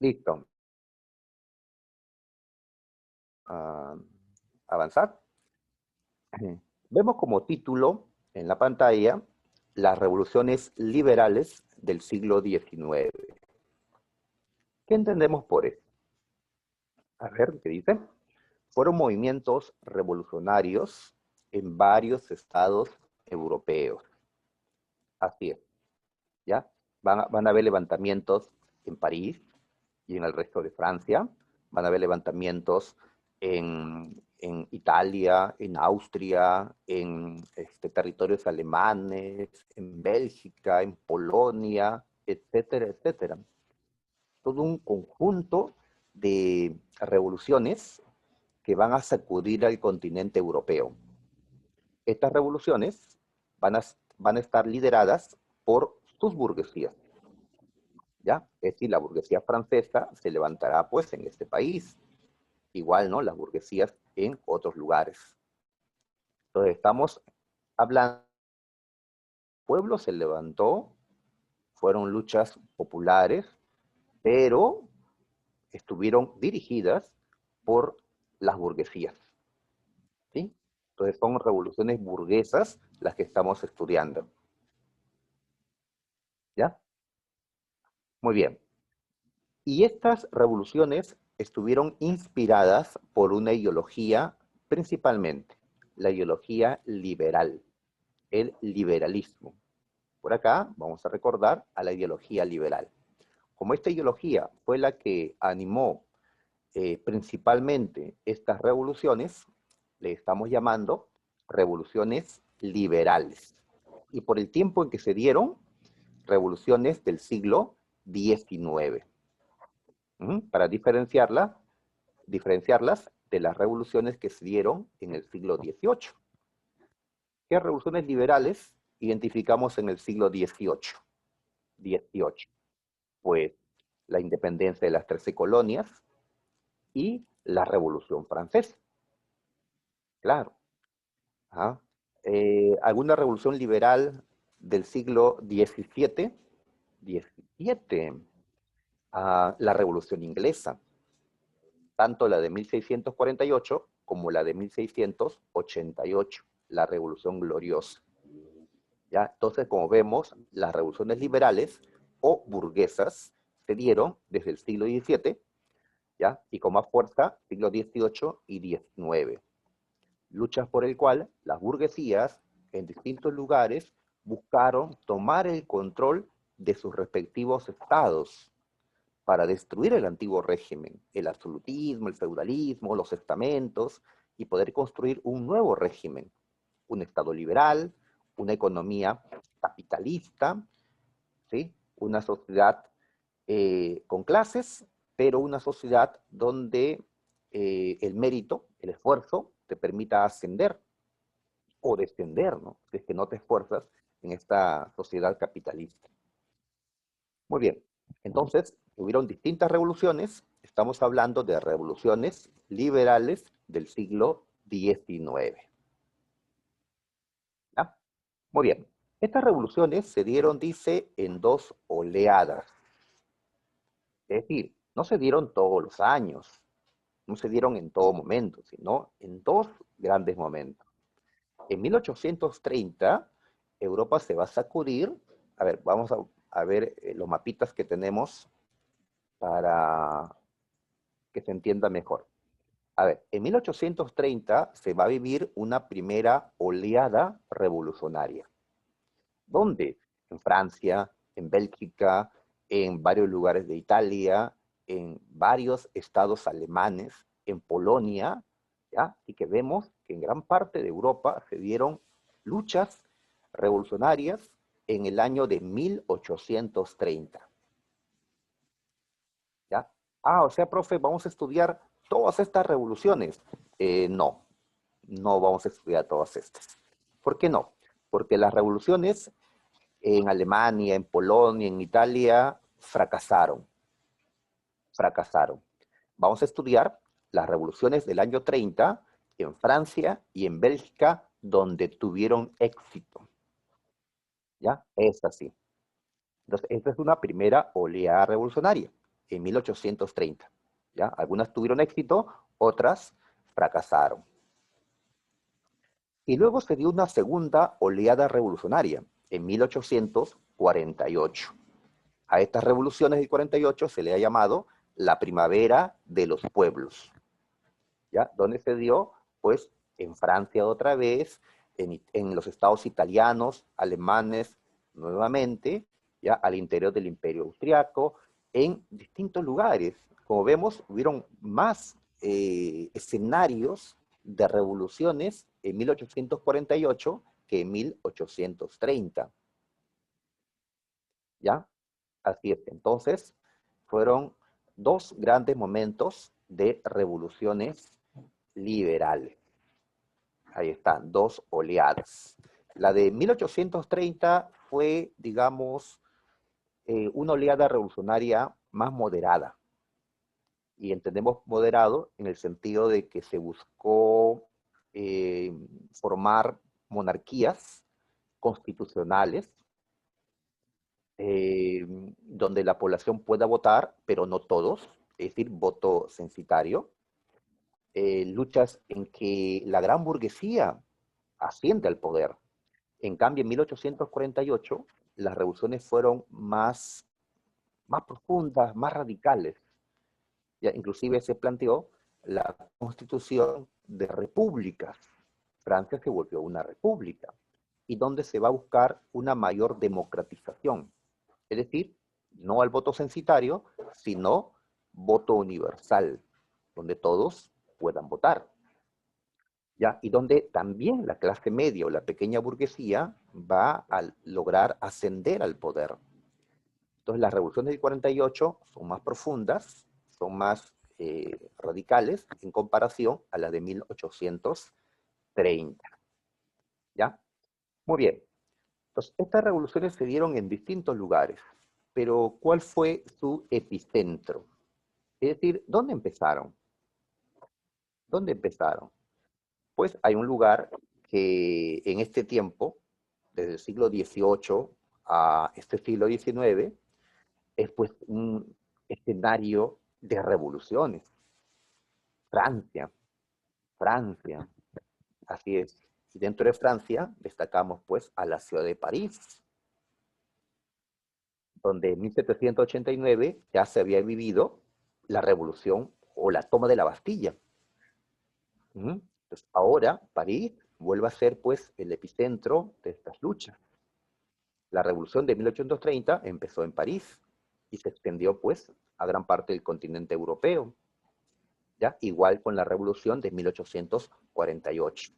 Listo. Ah, avanzar. Vemos como título en la pantalla las revoluciones liberales del siglo XIX. ¿Qué entendemos por eso? A ver, ¿qué dice? Fueron movimientos revolucionarios en varios estados europeos. Así es, ¿ya? Van a haber levantamientos en París y en el resto de Francia. Van a haber levantamientos en Italia, en Austria, en territorios alemanes, en Bélgica, en Polonia, etcétera, etcétera. Todo un conjunto de revoluciones que van a sacudir al continente europeo. Estas revoluciones van a estar lideradas por sus burguesías, ¿ya? Es decir, la burguesía francesa se levantará pues en este país, igual, ¿no? Las burguesías en otros lugares. Entonces estamos hablando, el pueblo se levantó, fueron luchas populares, pero estuvieron dirigidas por las burguesías, ¿sí? Entonces son revoluciones burguesas las que estamos estudiando, ¿ya? Muy bien. Y estas revoluciones estuvieron inspiradas por una ideología principalmente, la ideología liberal, el liberalismo. Por acá vamos a recordar a la ideología liberal. Como esta ideología fue la que animó principalmente estas revoluciones, le estamos llamando revoluciones liberales. Y por el tiempo en que se dieron, revoluciones del siglo XIX. Para diferenciarlas de las revoluciones que se dieron en el siglo XVIII. ¿Qué revoluciones liberales identificamos en el siglo XVIII? Pues la independencia de las 13 colonias y la Revolución Francesa. Claro. ¿Ah? ¿Alguna revolución liberal del siglo XVII? La Revolución Inglesa, tanto la de 1648 como la de 1688, la Revolución Gloriosa. ¿Ya? Entonces, como vemos, las revoluciones liberales o burguesas se dieron desde el siglo XVII, ¿ya? Y con más fuerza, siglo XVIII y XIX. Luchas por el cual las burguesías en distintos lugares buscaron tomar el control de sus respectivos estados para destruir el antiguo régimen, el absolutismo, el feudalismo, los estamentos, y poder construir un nuevo régimen, un estado liberal, una economía capitalista, ¿sí? Una sociedad con clases, pero una sociedad donde el mérito, el esfuerzo, te permita ascender o descender, ¿no? Si es que no te esfuerzas en esta sociedad capitalista. Muy bien, entonces hubieron distintas revoluciones, estamos hablando de revoluciones liberales del siglo XIX. ¿Ya? Muy bien, estas revoluciones se dieron, dice, en dos oleadas. Es decir, no se dieron todos los años, no se dieron en todo momento, sino en dos grandes momentos. En 1830, Europa se va a sacudir. A ver, vamos a ver los mapitas que tenemos para que se entienda mejor. A ver, en 1830 se va a vivir una primera oleada revolucionaria. ¿Dónde? En Francia, en Bélgica, en varios lugares de Italia, en varios estados alemanes, en Polonia, ¿ya? Y que vemos que en gran parte de Europa se dieron luchas revolucionarias en el año de 1830. ¿Ya? O sea, profe, vamos a estudiar todas estas revoluciones. No, no vamos a estudiar todas estas. ¿Por qué no? Porque las revoluciones en Alemania, en Polonia, en Italia, fracasaron. Vamos a estudiar las revoluciones del año 30 en Francia y en Bélgica, donde tuvieron éxito. ¿Ya? Es así. Entonces, esta es una primera oleada revolucionaria. en 1830. ¿Ya? Algunas tuvieron éxito, otras fracasaron. Y luego se dio una segunda oleada revolucionaria en 1848. A estas revoluciones del 48 se le ha llamado la primavera de los pueblos, ¿ya? Donde se dio, pues, en Francia otra vez, en los estados italianos, alemanes, nuevamente, ¿ya? Al interior del Imperio Austriaco, en distintos lugares. Como vemos, hubieron más escenarios de revoluciones en 1848 que en 1830, ¿ya? Así es. Entonces, fueron dos grandes momentos de revoluciones liberales. Ahí están, dos oleadas. La de 1830 fue, digamos, una oleada revolucionaria más moderada. Y entendemos moderado en el sentido de que se buscó formar monarquías constitucionales donde la población pueda votar, pero no todos, es decir, voto censitario. Luchas en que la gran burguesía asciende al poder. En cambio, en 1848, las revoluciones fueron más profundas, más radicales. Ya, inclusive se planteó la constitución de repúblicas. Francia se volvió una república y donde se va a buscar una mayor democratización. Es decir, no al voto censitario, sino voto universal, donde todos puedan votar. ¿Ya? Y donde también la clase media o la pequeña burguesía va a lograr ascender al poder. Entonces las revoluciones del 48 son más profundas, son más radicales en comparación a las de 1830. ¿Ya? Muy bien. Entonces, estas revoluciones se dieron en distintos lugares, pero ¿cuál fue su epicentro? Es decir, ¿dónde empezaron? ¿Dónde empezaron? Pues hay un lugar que en este tiempo, desde el siglo XVIII a este siglo XIX, es pues un escenario de revoluciones. Francia, Francia, así es. Y dentro de Francia destacamos pues a la ciudad de París, donde en 1789 ya se había vivido la revolución o la toma de la Bastilla. Entonces, ahora París vuelve a ser pues el epicentro de estas luchas. La revolución de 1830 empezó en París y se extendió pues a gran parte del continente europeo, ¿ya? Igual con la revolución de 1848.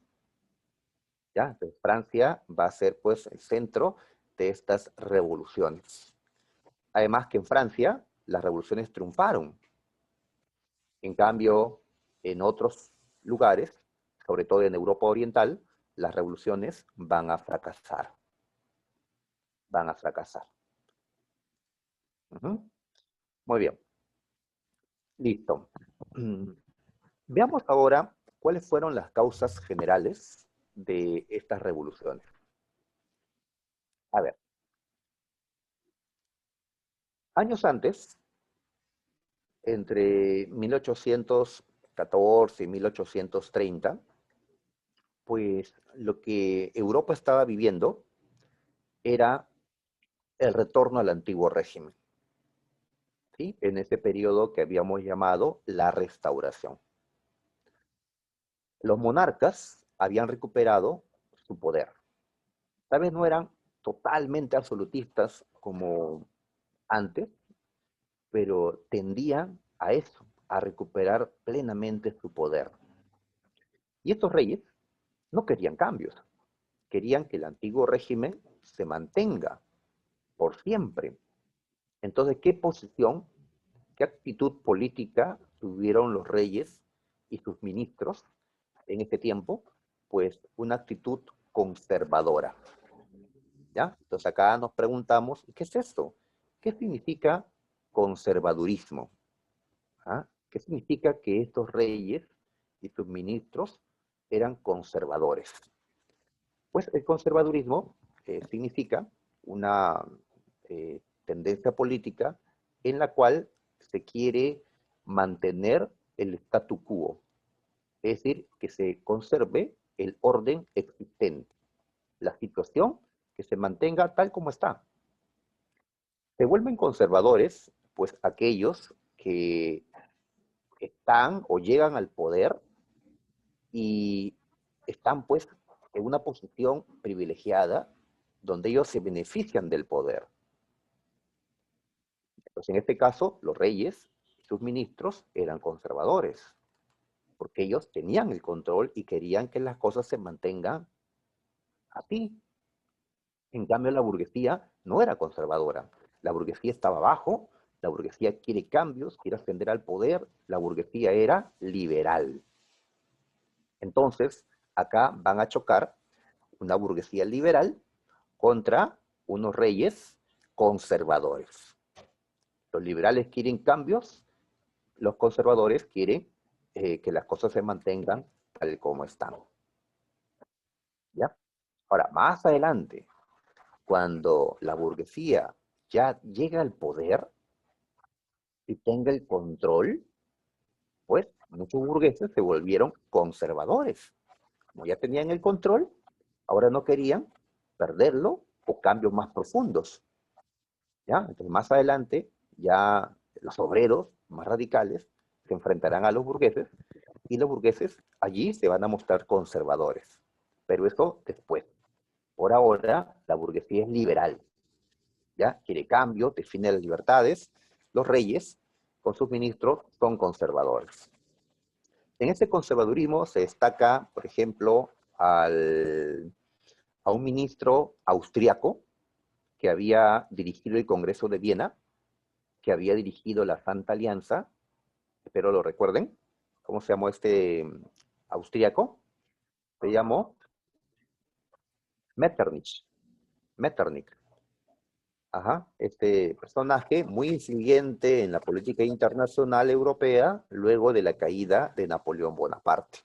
¿Ya? Entonces, Francia va a ser pues el centro de estas revoluciones. Además que en Francia las revoluciones triunfaron. En cambio, en otros lugares, sobre todo en Europa Oriental, las revoluciones van a fracasar. Van a fracasar. Muy bien. Listo. Veamos ahora cuáles fueron las causas generales de estas revoluciones. A ver, años antes, entre 1814 y 1830, pues lo que Europa estaba viviendo era el retorno al antiguo régimen, ¿sí? En ese periodo que habíamos llamado la Restauración. Los monarcas habían recuperado su poder. Tal vez no eran totalmente absolutistas como antes, pero tendían a eso, a recuperar plenamente su poder. Y estos reyes no querían cambios, querían que el antiguo régimen se mantenga por siempre. Entonces, ¿qué posición, qué actitud política tuvieron los reyes y sus ministros en este tiempo? Pues una actitud conservadora. ¿Ya? Entonces acá nos preguntamos, ¿qué es esto? ¿Qué significa conservadurismo? ¿Ah? ¿Qué significa que estos reyes y sus ministros eran conservadores? Pues el conservadurismo significa una tendencia política en la cual se quiere mantener el statu quo, es decir, que se conserve el orden existente, la situación que se mantenga tal como está. Se vuelven conservadores, pues aquellos que están o llegan al poder y están pues en una posición privilegiada donde ellos se benefician del poder. Entonces, en este caso, los reyes y sus ministros eran conservadores, porque ellos tenían el control y querían que las cosas se mantengan así. En cambio, la burguesía no era conservadora. La burguesía estaba abajo, la burguesía quiere cambios, quiere ascender al poder, la burguesía era liberal. Entonces, acá van a chocar una burguesía liberal contra unos reyes conservadores. Los liberales quieren cambios, los conservadores quieren que las cosas se mantengan tal como están. ¿Ya? Ahora, más adelante, cuando la burguesía ya llega al poder y tenga el control, pues muchos burgueses se volvieron conservadores. Como ya tenían el control, ahora no querían perderlo o cambios más profundos. ¿Ya? Entonces, más adelante, ya los obreros más radicales se enfrentarán a los burgueses y los burgueses allí se van a mostrar conservadores. Pero eso después. Por ahora, la burguesía es liberal. ¿Ya? Quiere cambio, define las libertades. Los reyes, con sus ministros, son conservadores. En ese conservadurismo se destaca, por ejemplo, a un ministro austriaco que había dirigido el Congreso de Viena, que había dirigido la Santa Alianza, espero lo recuerden. ¿Cómo se llamó este austríaco? Se llamó Metternich. Metternich. Ajá, este personaje muy influyente en la política internacional europea luego de la caída de Napoleón Bonaparte.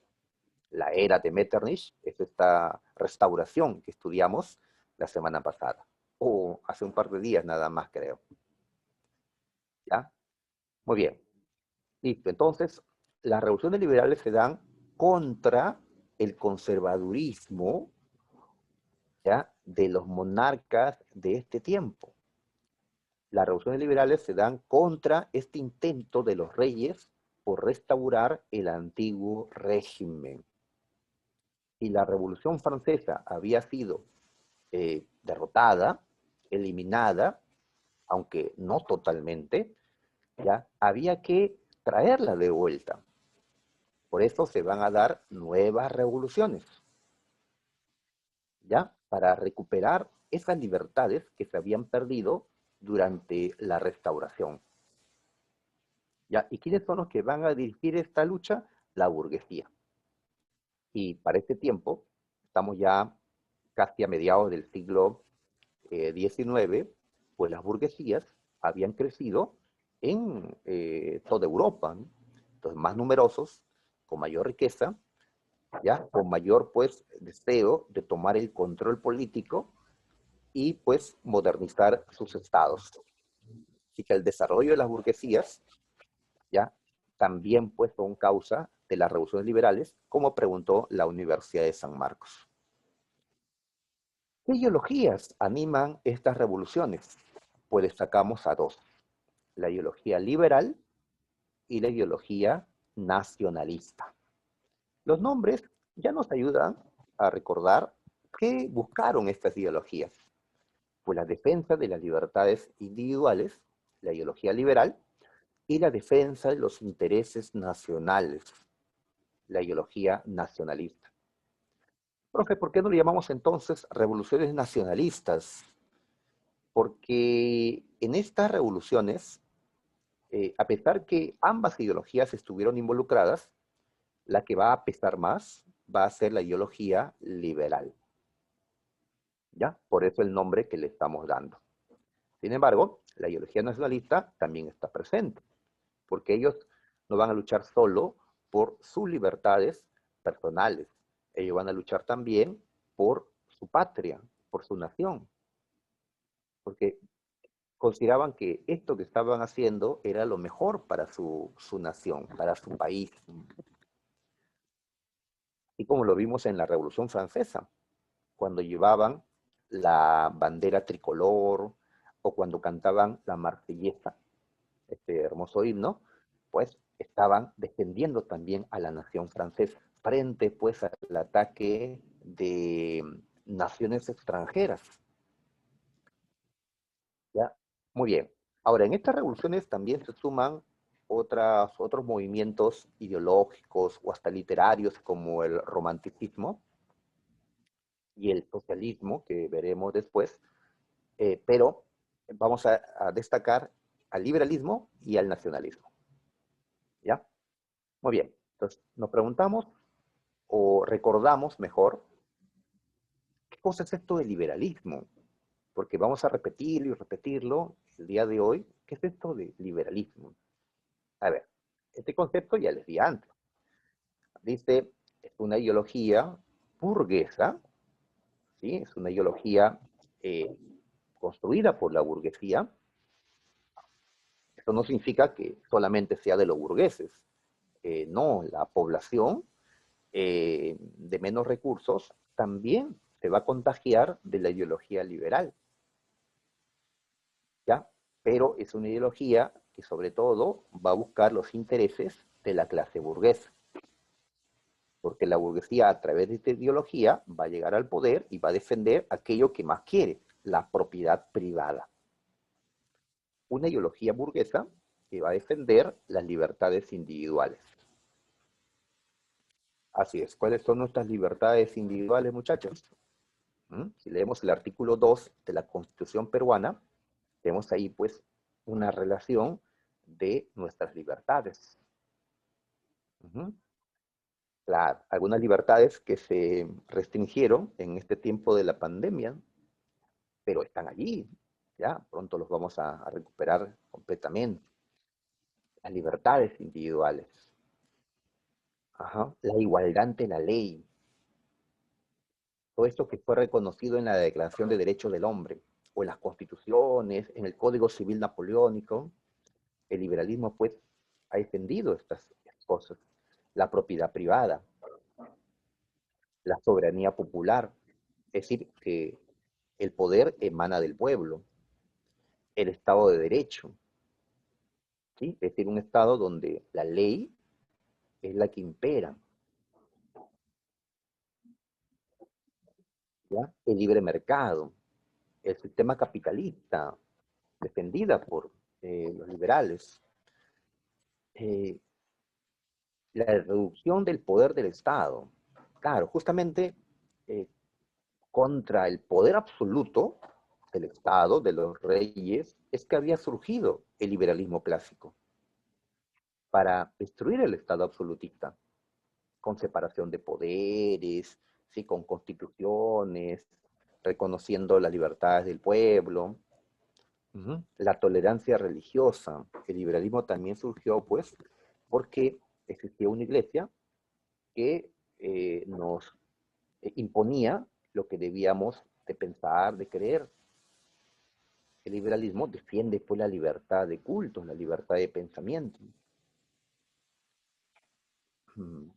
La era de Metternich es esta restauración que estudiamos la semana pasada, o hace un par de días nada más, creo. ¿Ya? Muy bien. Listo. Entonces, las revoluciones liberales se dan contra el conservadurismo, ¿ya?, de los monarcas de este tiempo. Las revoluciones liberales se dan contra este intento de los reyes por restaurar el antiguo régimen. Y la Revolución Francesa había sido derrotada, eliminada, aunque no totalmente, ya había que traerla de vuelta. Por eso se van a dar nuevas revoluciones, ¿ya? Para recuperar esas libertades que se habían perdido durante la restauración. ¿Ya? ¿Y quiénes son los que van a dirigir esta lucha? La burguesía. Y para este tiempo, estamos ya casi a mediados del siglo XIX, pues las burguesías habían crecido en toda Europa, ¿no? Entonces, más numerosos, con mayor riqueza, ¿ya? Con mayor, pues, deseo de tomar el control político y, pues, modernizar sus estados. Así que el desarrollo de las burguesías, ¿ya?, también, pues, son causa de las revoluciones liberales, como preguntó la Universidad de San Marcos. ¿Qué ideologías animan estas revoluciones? Pues destacamos a dos: la ideología liberal y la ideología nacionalista. Los nombres ya nos ayudan a recordar qué buscaron estas ideologías. Pues la defensa de las libertades individuales, la ideología liberal, y la defensa de los intereses nacionales, la ideología nacionalista. Profe, ¿por qué no le llamamos entonces revoluciones nacionalistas? Porque en estas revoluciones, a pesar que ambas ideologías estuvieron involucradas, la que va a pesar más va a ser la ideología liberal. ¿Ya? Por eso el nombre que le estamos dando. Sin embargo, la ideología nacionalista también está presente, porque ellos no van a luchar solo por sus libertades personales, ellos van a luchar también por su patria, por su nación. Porque consideraban que esto que estaban haciendo era lo mejor para su nación, para su país. Y como lo vimos en la Revolución Francesa, cuando llevaban la bandera tricolor o cuando cantaban la Marsellesa, este hermoso himno, pues estaban defendiendo también a la nación francesa frente pues al ataque de naciones extranjeras. ¿Ya? Muy bien. Ahora, en estas revoluciones también se suman otros movimientos ideológicos o hasta literarios como el romanticismo y el socialismo, que veremos después, pero vamos a destacar al liberalismo y al nacionalismo. ¿Ya? Muy bien. Entonces, nos preguntamos o recordamos mejor qué cosa es esto del liberalismo, porque vamos a repetirlo y repetirlo el día de hoy. ¿Qué es esto de liberalismo? A ver, este concepto ya les di antes. Dice, es una ideología burguesa, ¿sí? Es una ideología eh, construida por la burguesía. Esto no significa que solamente sea de los burgueses. No, la población de menos recursos también se va a contagiar de la ideología liberal, ¿ya? Pero es una ideología que sobre todo va a buscar los intereses de la clase burguesa, porque la burguesía a través de esta ideología va a llegar al poder y va a defender aquello que más quiere, la propiedad privada. Una ideología burguesa que va a defender las libertades individuales. Así es. ¿Cuáles son nuestras libertades individuales, muchachos? Si leemos el artículo 2 de la Constitución peruana, tenemos ahí pues una relación de nuestras libertades. Claro, algunas libertades que se restringieron en este tiempo de la pandemia, pero están allí, ya, pronto los vamos a recuperar completamente. Las libertades individuales, ajá, la igualdad ante la ley, todo esto que fue reconocido en la Declaración de Derechos del Hombre, o en las constituciones, en el Código Civil Napoleónico. El liberalismo, pues, ha defendido estas cosas. La propiedad privada, la soberanía popular, es decir, que el poder emana del pueblo, el Estado de Derecho, ¿sí? Es decir, un Estado donde la ley es la que impera, ¿ya? El libre mercado, el sistema capitalista, defendida por los liberales, eh, la reducción del poder del Estado. Claro, justamente eh, contra el poder absoluto del Estado, de los reyes, es que había surgido el liberalismo clásico para destruir el Estado absolutista, con separación de poderes, ¿sí? Con constituciones, reconociendo las libertades del pueblo, la tolerancia religiosa. El liberalismo también surgió, pues, porque existía una iglesia que nos imponía lo que debíamos de pensar, de creer. El liberalismo defiende pues la libertad de culto, la libertad de pensamiento. Mm.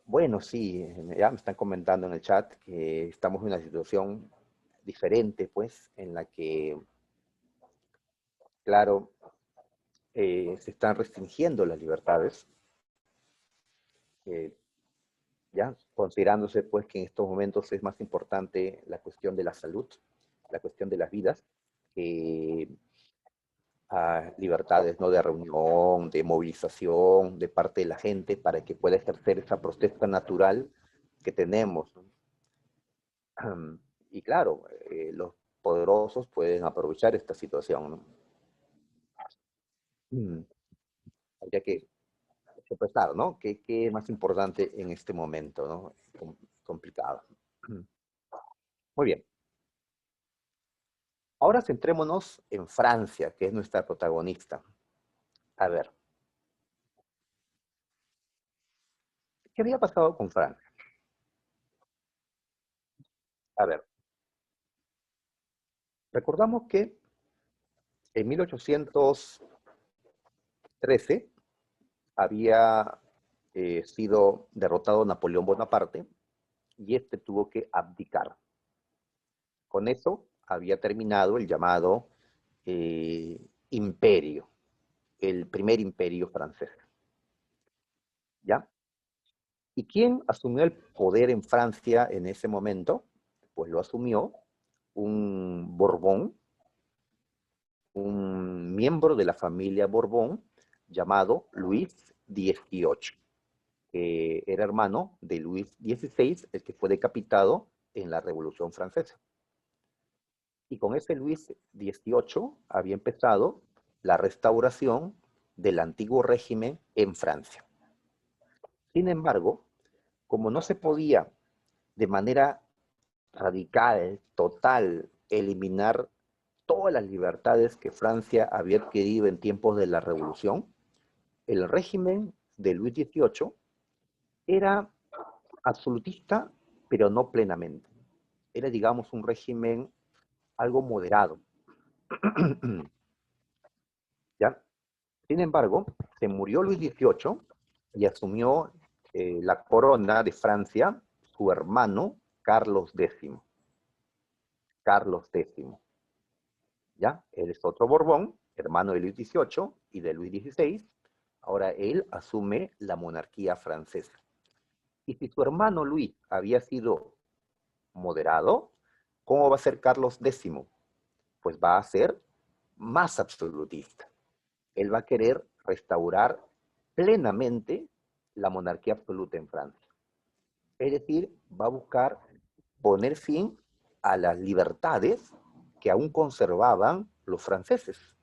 Bueno, sí, ya me están comentando en el chat que estamos en una situación diferente, pues, en la que, claro, se están restringiendo las libertades, eh, ya considerándose, pues, que en estos momentos es más importante la cuestión de la salud, la cuestión de las vidas, que a libertades, ¿no? De reunión, de movilización de parte de la gente para que pueda ejercer esa protesta natural que tenemos, ¿no? Y claro, los poderosos pueden aprovechar esta situación, ¿no? Mm, Habría que pensar, ¿no? ¿Qué es más importante en este momento, ¿no? Complicado. Muy bien. Ahora centrémonos en Francia, que es nuestra protagonista. A ver, ¿qué había pasado con Francia? A ver, recordamos que en 1813 había sido derrotado Napoleón Bonaparte y este tuvo que abdicar. Con eso había terminado el llamado imperio, el primer imperio francés. ¿Ya? ¿Y quién asumió el poder en Francia en ese momento? Pues lo asumió un Borbón, un miembro de la familia Borbón llamado Luis XVIII, que era hermano de Luis XVI, el que fue decapitado en la Revolución Francesa. Y con ese Luis XVIII había empezado la restauración del antiguo régimen en Francia. Sin embargo, como no se podía de manera radical, total, eliminar todas las libertades que Francia había adquirido en tiempos de la Revolución, el régimen de Luis XVIII era absolutista, pero no plenamente. Era, digamos, un régimen algo moderado. ¿Ya? Sin embargo, se murió Luis XVIII y asumió la corona de Francia su hermano Carlos X. Carlos X. ¿Ya? Él es otro Borbón, hermano de Luis XVIII y de Luis XVI. Ahora él asume la monarquía francesa. Y si su hermano Luis había sido moderado, ¿cómo va a ser Carlos X? Pues va a ser más absolutista. Él va a querer restaurar plenamente la monarquía absoluta en Francia. Es decir, va a buscar poner fin a las libertades que aún conservaban los franceses.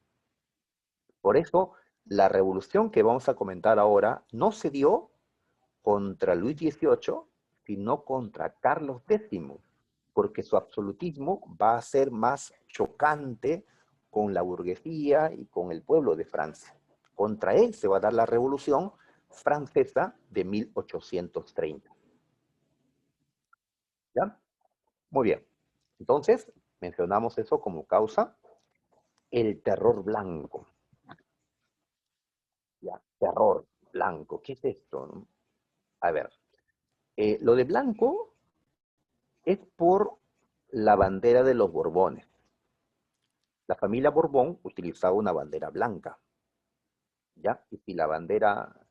Por eso, la revolución que vamos a comentar ahora no se dio contra Luis XVIII, sino contra Carlos X, porque su absolutismo va a ser más chocante con la burguesía y con el pueblo de Francia. Contra él se va a dar la revolución francesa de 1830. ¿Ya? Muy bien. Entonces, mencionamos eso como causa, el terror blanco. ¿Ya? Terror blanco. ¿Qué es esto? A ver, lo de blanco es por la bandera de los Borbones. La familia Borbón utilizaba una bandera blanca, ¿ya? Y si la bandera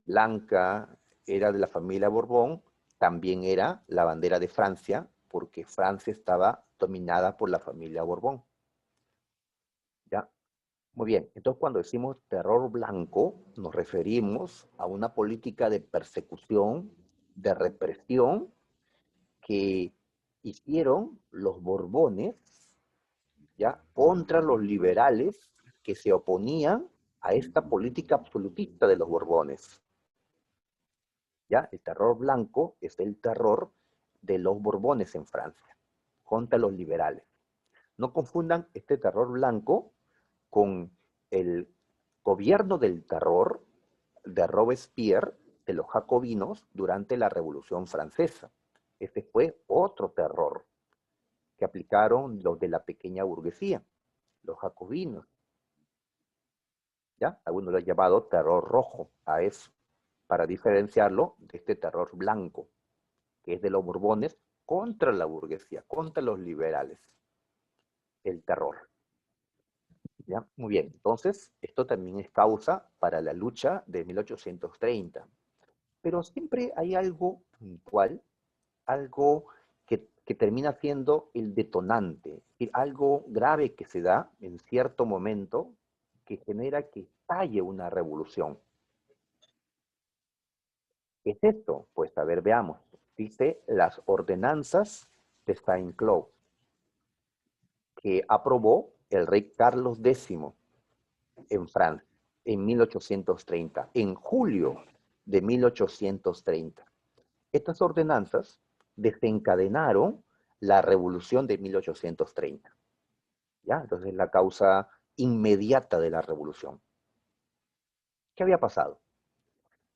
blanca era de la familia Borbón, también era la bandera de Francia, porque Francia estaba dominada por la familia Borbón, ¿ya? Muy bien, entonces cuando decimos terror blanco, nos referimos a una política de persecución, de represión, que hicieron los Borbones, ¿ya? Contra los liberales que se oponían a esta política absolutista de los Borbones. ¿Ya? El terror blanco es el terror de los Borbones en Francia, contra los liberales. No confundan este terror blanco con el gobierno del terror de Robespierre, de los jacobinos, durante la Revolución Francesa. Este fue otro terror que aplicaron los de la pequeña burguesía, los jacobinos. ¿Ya? Algunos lo han llamado terror rojo a eso, para diferenciarlo de este terror blanco, que es de los Borbones contra la burguesía, contra los liberales, el terror. ¿Ya? Muy bien, entonces esto también es causa para la lucha de 1830. Pero siempre hay algo puntual, algo que termina siendo el detonante, es decir, algo grave que se da en cierto momento que genera que estalle una revolución. ¿Qué es esto? Pues a ver, veamos. Dice las ordenanzas de Saint-Cloud, que aprobó el rey Carlos X en Francia en 1830, en julio de 1830. Estas ordenanzas desencadenaron la revolución de 1830. ¿Ya? Entonces, la causa inmediata de la revolución. ¿Qué había pasado?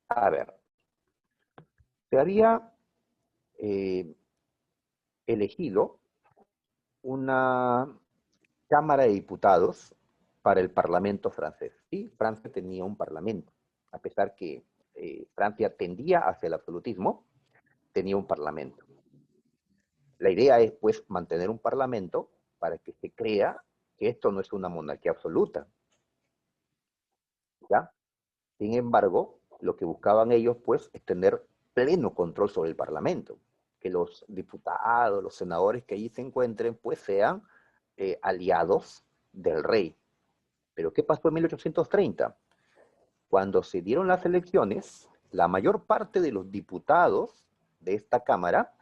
A ver, se había eh, elegido una Cámara de Diputados para el Parlamento francés. Sí, Francia tenía un parlamento, a pesar que Francia tendía hacia el absolutismo, tenía un parlamento. La idea es, pues, mantener un parlamento para que se crea que esto no es una monarquía absoluta, ¿ya? Sin embargo, lo que buscaban ellos, pues, es tener pleno control sobre el parlamento, que los diputados, los senadores que allí se encuentren, pues, sean aliados del rey. Pero ¿qué pasó en 1830? Cuando se dieron las elecciones, la mayor parte de los diputados de esta Cámara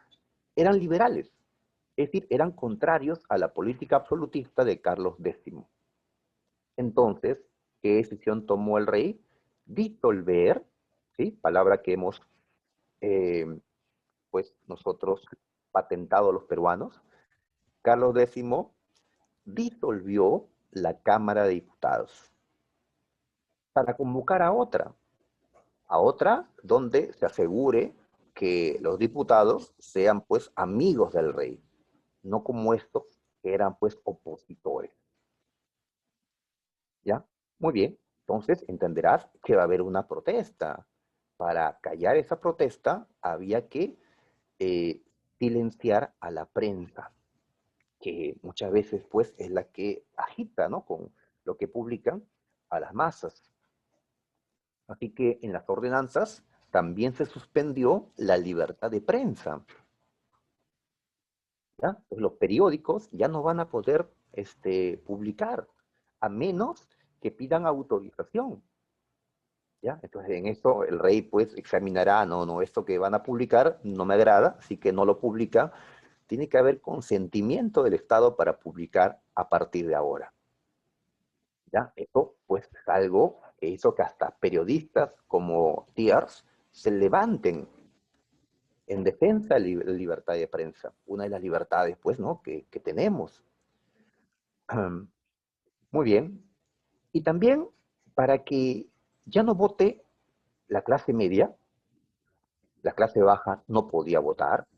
eran liberales, es decir, eran contrarios a la política absolutista de Carlos X. Entonces, ¿qué decisión tomó el rey? Disolver, ¿sí? Palabra que hemos, pues, nosotros patentado los peruanos. Carlos X disolvió la Cámara de Diputados para convocar a otra donde se asegure que los diputados sean, pues, amigos del rey, no como estos que eran, pues, opositores. ¿Ya? Muy bien. Entonces entenderás que va a haber una protesta. Para callar esa protesta había que eh, silenciar a la prensa, que muchas veces, pues, es la que agita, ¿no?, con lo que publican a las masas. Así que en las ordenanzas también se suspendió la libertad de prensa. ¿Ya? Pues los periódicos ya no van a poder publicar, a menos que pidan autorización. ¿Ya? Entonces en esto el rey, pues, examinará, no, esto que van a publicar no me agrada, así que no lo publica. Tiene que haber consentimiento del Estado para publicar a partir de ahora. ¿Ya? Esto, pues, es algo que hizo que hasta periodistas como Thiers se levanten en defensa de la libertad de prensa, una de las libertades, pues, ¿no?, que tenemos. Muy bien. Y también para que ya no vote la clase media, la clase baja no podía votar,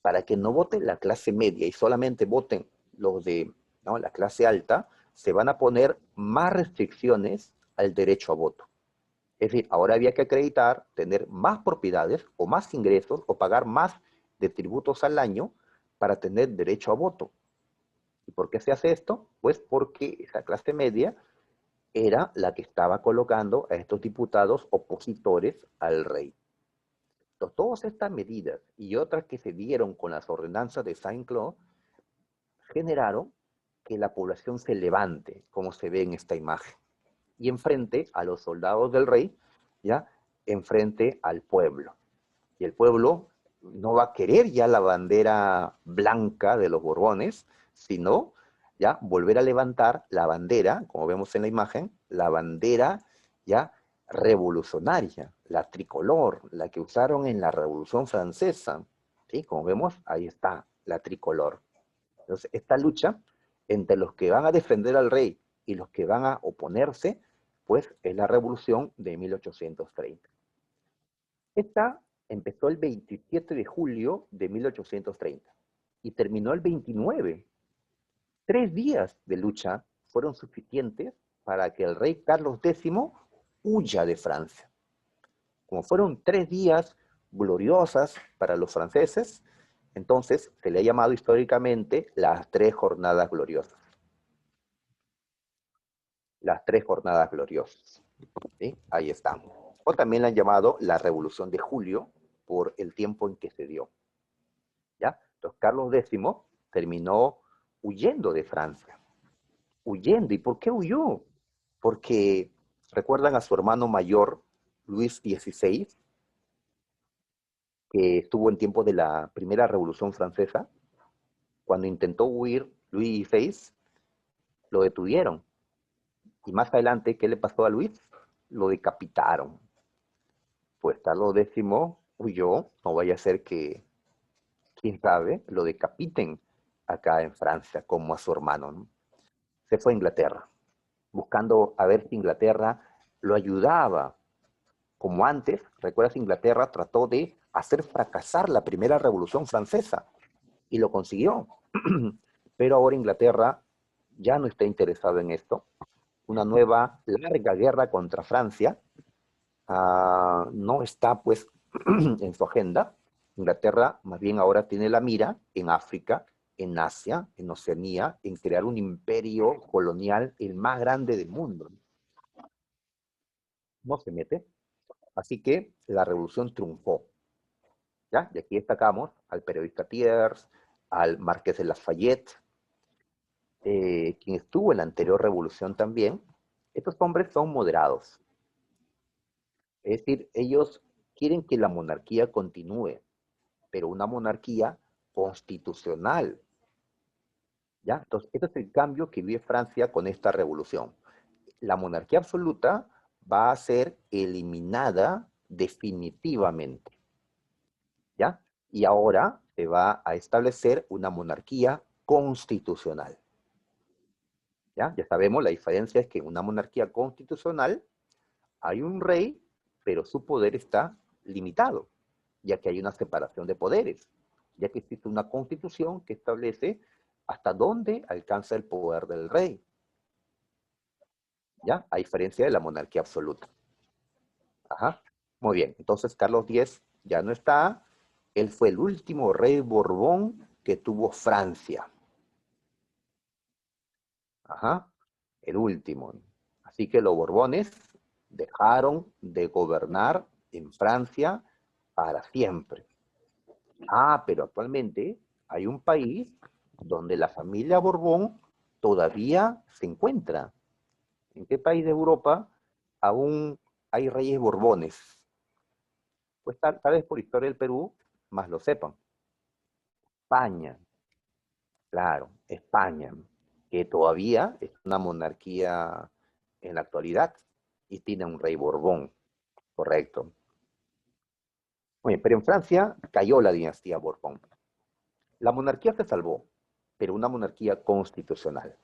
para que no vote la clase media y solamente voten los de, ¿no?, la clase alta, se van a poner más restricciones al derecho a voto. Es decir, ahora había que acreditar, tener más propiedades o más ingresos o pagar más de tributos al año para tener derecho a voto. ¿Y por qué se hace esto? Pues porque esa clase media era la que estaba colocando a estos diputados opositores al rey. Entonces, todas estas medidas y otras que se dieron con las ordenanzas de Saint-Cloud generaron que la población se levante, como se ve en esta imagen, y enfrente a los soldados del rey, ¿ya?, enfrente al pueblo. Y el pueblo no va a querer ya la bandera blanca de los Borbones, sino ya volver a levantar la bandera, como vemos en la imagen, la bandera ya revolucionaria, la tricolor, la que usaron en la Revolución Francesa. ¿Sí? Como vemos, ahí está la tricolor. Entonces, esta lucha entre los que van a defender al rey y los que van a oponerse, pues es la revolución de 1830. Esta empezó el 27 de julio de 1830 y terminó el 29. 3 días de lucha fueron suficientes para que el rey Carlos X huya de Francia. Como fueron 3 días gloriosas para los franceses, entonces se le ha llamado históricamente las 3 jornadas gloriosas. Las 3 jornadas gloriosas. ¿Sí? Ahí están. O también la han llamado la Revolución de Julio por el tiempo en que se dio. ¿Ya? Entonces Carlos X terminó huyendo de Francia. Huyendo. ¿Y por qué huyó? Porque recuerdan a su hermano mayor, Luis XVI, que estuvo en tiempo de la Primera Revolución Francesa. Cuando intentó huir Luis XVI, lo detuvieron. Y más adelante, ¿qué le pasó a Luis? Lo decapitaron. Pues Carlos X huyó, no vaya a ser que, quién sabe, lo decapiten acá en Francia, como a su hermano, ¿no? Se fue a Inglaterra, buscando a ver si Inglaterra lo ayudaba. Como antes, ¿recuerdas? Inglaterra trató de hacer fracasar la primera Revolución Francesa. y lo consiguió. Pero ahora Inglaterra ya no está interesado en esto. Una nueva larga guerra contra Francia no está pues en su agenda. Inglaterra más bien ahora tiene la mira en África, en Asia, en Oceanía, en crear un imperio colonial el más grande del mundo. No se mete. Así que la revolución triunfó. ¿Ya? Y aquí destacamos al periodista Thiers, al Marqués de Lafayette, quien estuvo en la anterior revolución también. Estos hombres son moderados. Es decir, ellos quieren que la monarquía continúe, pero una monarquía constitucional. ¿Ya? Entonces, este es el cambio que vive Francia con esta revolución. La monarquía absoluta va a ser eliminada definitivamente. ¿Ya? Y ahora se va a establecer una monarquía constitucional. ¿Ya? Ya sabemos, la diferencia es que en una monarquía constitucional hay un rey, pero su poder está limitado, ya que hay una separación de poderes, ya que existe una constitución que establece hasta dónde alcanza el poder del rey, ¿ya? A diferencia de la monarquía absoluta. Ajá. Muy bien, entonces Carlos X ya no está, él fue el último rey Borbón que tuvo Francia. Ajá, el último. Así que los Borbones dejaron de gobernar en Francia para siempre. Pero actualmente hay un país donde la familia Borbón todavía se encuentra. ¿En qué país de Europa aún hay reyes Borbones? Pues tal vez por historia del Perú, más lo sepan. España, claro, España, que todavía es una monarquía en la actualidad y tiene un rey Borbón, correcto. Oye, pero en Francia cayó la dinastía Borbón. La monarquía se salvó, pero una monarquía constitucional.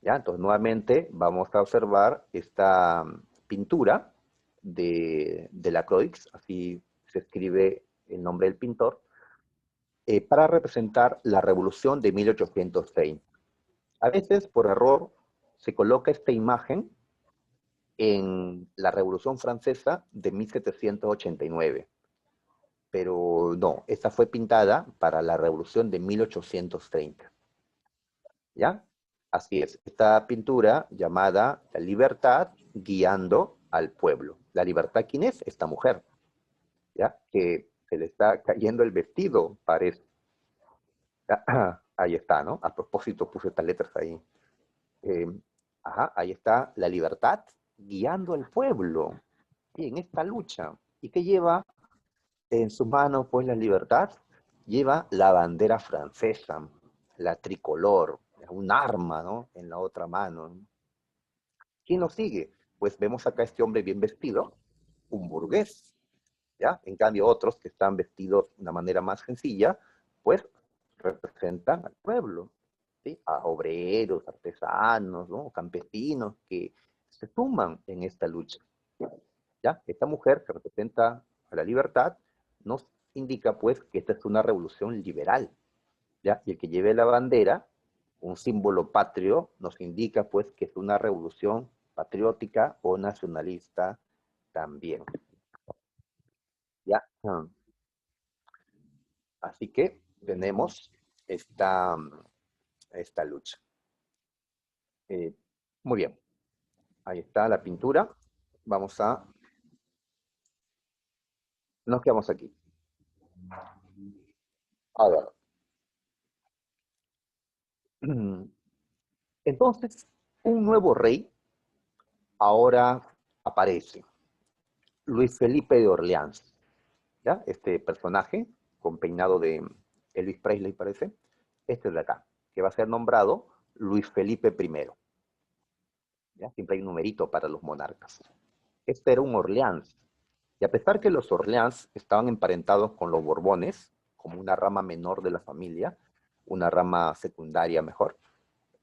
¿Ya? Entonces, nuevamente vamos a observar esta pintura de Lacroix, así se escribe el nombre del pintor, para representar la revolución de 1830. A veces, por error, se coloca esta imagen en la Revolución Francesa de 1789. Pero no, esta fue pintada para la Revolución de 1830. ¿Ya? Así es, esta pintura llamada La Libertad guiando al pueblo. ¿La libertad quién es? Esta mujer, ¿ya? Que se le está cayendo el vestido, parece. Ahí está, ¿no? A propósito puse estas letras ahí. Eh, ahí está la libertad guiando al pueblo en esta lucha. ¿Y qué lleva en sus manos, pues, la libertad? Lleva la bandera francesa, la tricolor, un arma, ¿no? En la otra mano. ¿Quién lo sigue? Pues vemos acá a este hombre bien vestido, un burgués, ¿ya? En cambio, otros que están vestidos de una manera más sencilla, pues representan al pueblo, ¿sí? A obreros, artesanos, ¿no? Campesinos que se suman en esta lucha, ¿ya? Esta mujer que representa a la libertad nos indica, pues, que esta es una revolución liberal, ¿ya? Y el que lleve la bandera, un símbolo patrio, nos indica, pues, que es una revolución patriótica o nacionalista también, ¿ya? Así que tenemos esta lucha. Muy bien, ahí está la pintura. Nos quedamos aquí. A ver. Entonces, un nuevo rey ahora aparece, Luis Felipe de Orleans, ¿ya? Este personaje con peinado de Elvis Presley, parece, este de acá, que va a ser nombrado Luis Felipe I. ¿Ya? Siempre hay un numerito para los monarcas. Este era un Orleans. Y a pesar que los Orleans estaban emparentados con los Borbones, como una rama menor de la familia, una rama secundaria mejor,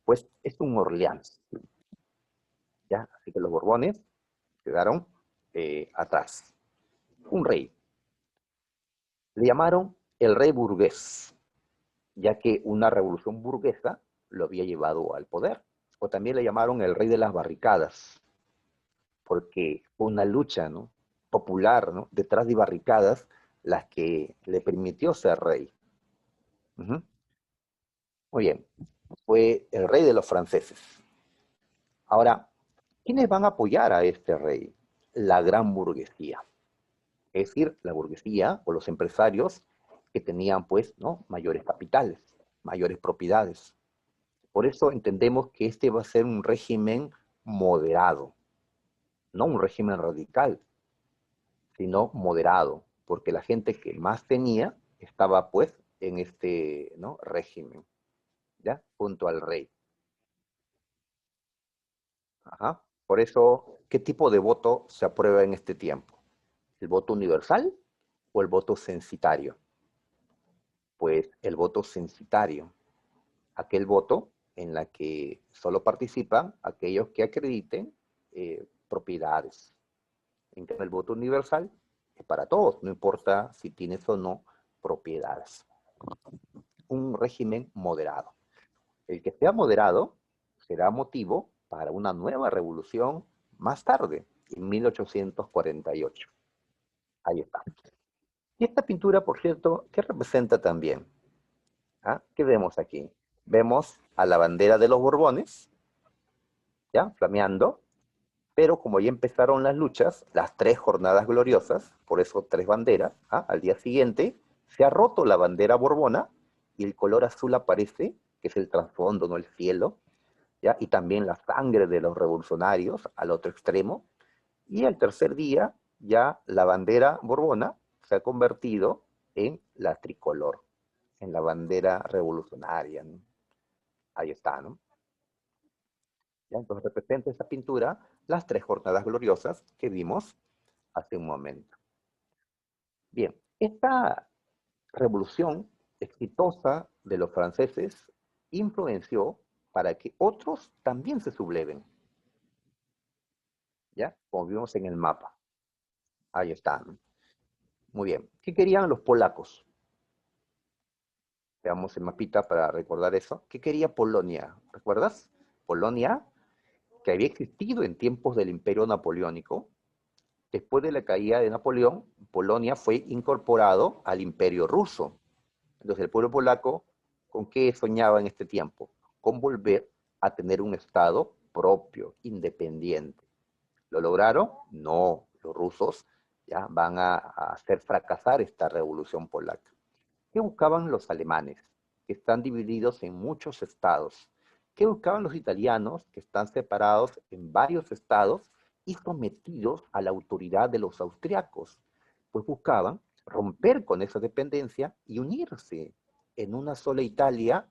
pues es un Orleans. ¿Ya? Así que los Borbones quedaron atrás. Un rey. Le llamaron el rey burgués. ya que una revolución burguesa lo había llevado al poder. O también le llamaron el rey de las barricadas, porque fue una lucha, ¿no?, popular, ¿no?, detrás de barricadas, las que le permitió ser rey. Ujú. Muy bien, fue el rey de los franceses. Ahora, ¿quiénes van a apoyar a este rey? La gran burguesía, es decir, la burguesía o los empresarios que tenían, pues, ¿no?, mayores capitales, mayores propiedades. Por eso entendemos que este va a ser un régimen moderado, no un régimen radical, sino moderado, porque la gente que más tenía estaba, pues, en este, ¿no?, régimen, ¿ya?, junto al rey. Ajá. Por eso, ¿qué tipo de voto se aprueba en este tiempo? ¿El voto universal o el voto censitario? Pues el voto censitario, aquel voto en la que solo participan aquellos que acrediten propiedades. En cambio, el voto universal es para todos, no importa si tienes o no propiedades. Un régimen moderado. El que sea moderado será motivo para una nueva revolución más tarde, en 1848. Ahí está. Y esta pintura, por cierto, ¿qué representa también? ¿Ah? ¿Qué vemos aquí? Vemos a la bandera de los Borbones, ¿ya?, flameando, pero como ya empezaron las luchas, las 3 jornadas gloriosas, por eso 3 banderas, ¿ah?, al día siguiente se ha roto la bandera borbona y el color azul aparece, que es el trasfondo, no el cielo, ¿ya?, y también la sangre de los revolucionarios al otro extremo, y al tercer día ya la bandera borbona se ha convertido en la tricolor, en la bandera revolucionaria, ¿no? Ahí está, ¿no? ¿Ya? Entonces representa esa pintura las 3 jornadas gloriosas que vimos hace un momento. Bien, esta revolución exitosa de los franceses influenció para que otros también se subleven, ¿ya? Como vimos en el mapa. Ahí está, ¿no? Muy bien. ¿Qué querían los polacos? Veamos el mapita para recordar eso. ¿Qué quería Polonia? ¿Recuerdas? Polonia, que había existido en tiempos del Imperio Napoleónico. Después de la caída de Napoleón, Polonia fue incorporado al Imperio Ruso. Entonces el pueblo polaco, ¿con qué soñaba en este tiempo? Con volver a tener un Estado propio, independiente. ¿Lo lograron? No. Los rusos ya van a hacer fracasar esta revolución polaca. ¿Qué buscaban los alemanes, que están divididos en muchos estados? ¿Qué buscaban los italianos, que están separados en varios estados y sometidos a la autoridad de los austriacos? Pues buscaban romper con esa dependencia y unirse en una sola Italia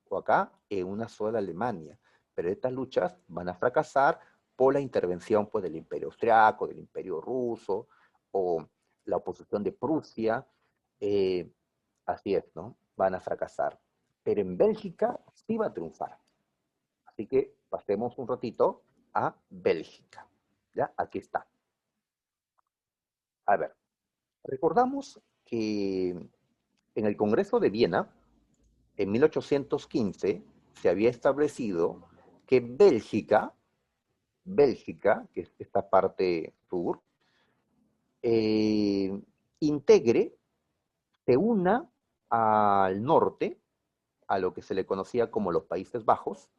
o acá en una sola Alemania. Pero estas luchas van a fracasar por la intervención, pues, del Imperio Austriaco, del Imperio Ruso o la oposición de Prusia. eh, Así es, ¿no? Van a fracasar. Pero en Bélgica sí va a triunfar. Así que pasemos un ratito a Bélgica. ¿Ya? Aquí está. A ver, recordamos que en el Congreso de Viena, en 1815, se había establecido que Bélgica, que es esta parte sur, eh, integre, se una al norte, a lo que se le conocía como los Países Bajos.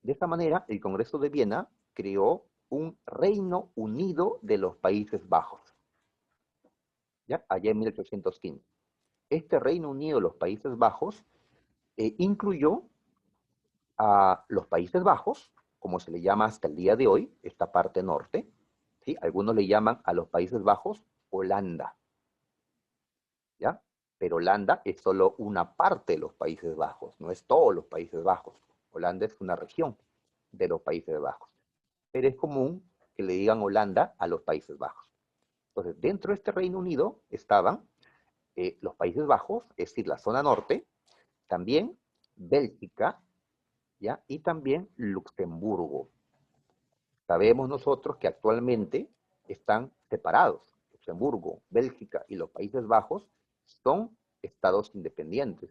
De esta manera, el Congreso de Viena creó un Reino Unido de los Países Bajos, ¿ya? Allá en 1815. Este Reino Unido de los Países Bajos incluyó a los Países Bajos, como se le llama hasta el día de hoy, esta parte norte, ¿sí? Algunos le llaman a los Países Bajos Holanda, ¿ya? Pero Holanda es solo una parte de los Países Bajos, no es todos los Países Bajos. Holanda es una región de los Países Bajos. Pero es común que le digan Holanda a los Países Bajos. Entonces, dentro de este Reino Unido estaban los Países Bajos, es decir, la zona norte, también Bélgica, ¿ya? Y también Luxemburgo. Sabemos nosotros que actualmente están separados. Luxemburgo, Bélgica y los Países Bajos son estados independientes.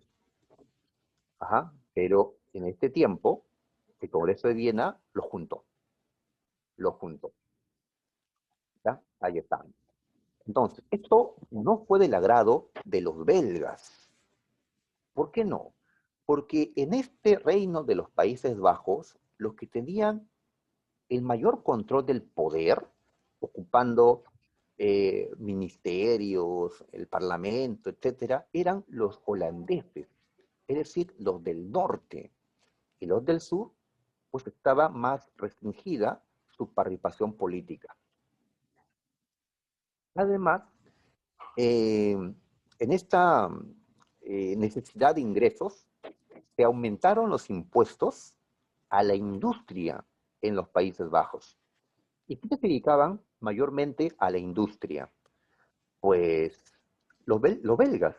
Ajá, pero en este tiempo, el Congreso de Viena lo juntó, ¿ya? Ahí está. Entonces, esto no fue del agrado de los belgas. ¿Por qué no? Porque en este reino de los Países Bajos, los que tenían el mayor control del poder, ocupando ministerios, el parlamento, etcétera, eran los holandeses, es decir, los del norte. Y los del sur, pues estaba más restringida su participación política. Además, en esta necesidad de ingresos, se aumentaron los impuestos a la industria en los Países Bajos. ¿Y qué se dedicaban mayormente a la industria? Pues los belgas.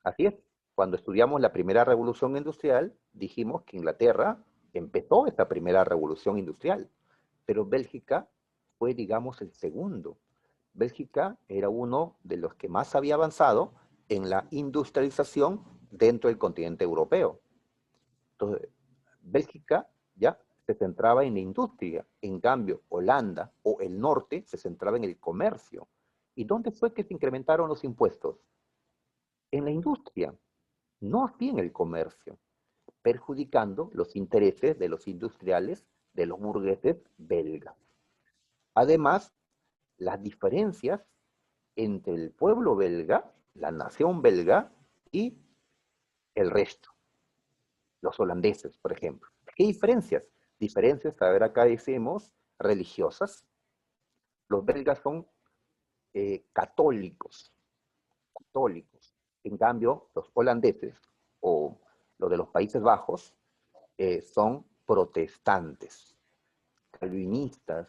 Así es. Cuando estudiamos la primera revolución industrial, dijimos que Inglaterra empezó esta primera revolución industrial, pero Bélgica fue, digamos, el segundo. Bélgica era uno de los que más había avanzado en la industrialización dentro del continente europeo. Entonces, Bélgica ya se centraba en la industria, en cambio, Holanda o el norte se centraba en el comercio. ¿Y dónde fue que se incrementaron los impuestos? En la industria, no así en el comercio, perjudicando los intereses de los industriales, de los burgueses belgas. Además, las diferencias entre el pueblo belga, la nación belga y el resto, los holandeses, por ejemplo. ¿Qué diferencias? Diferencias, a ver, acá decimos, religiosas. Los belgas son católicos, católicos. En cambio, los holandeses o los de los Países Bajos son protestantes, calvinistas,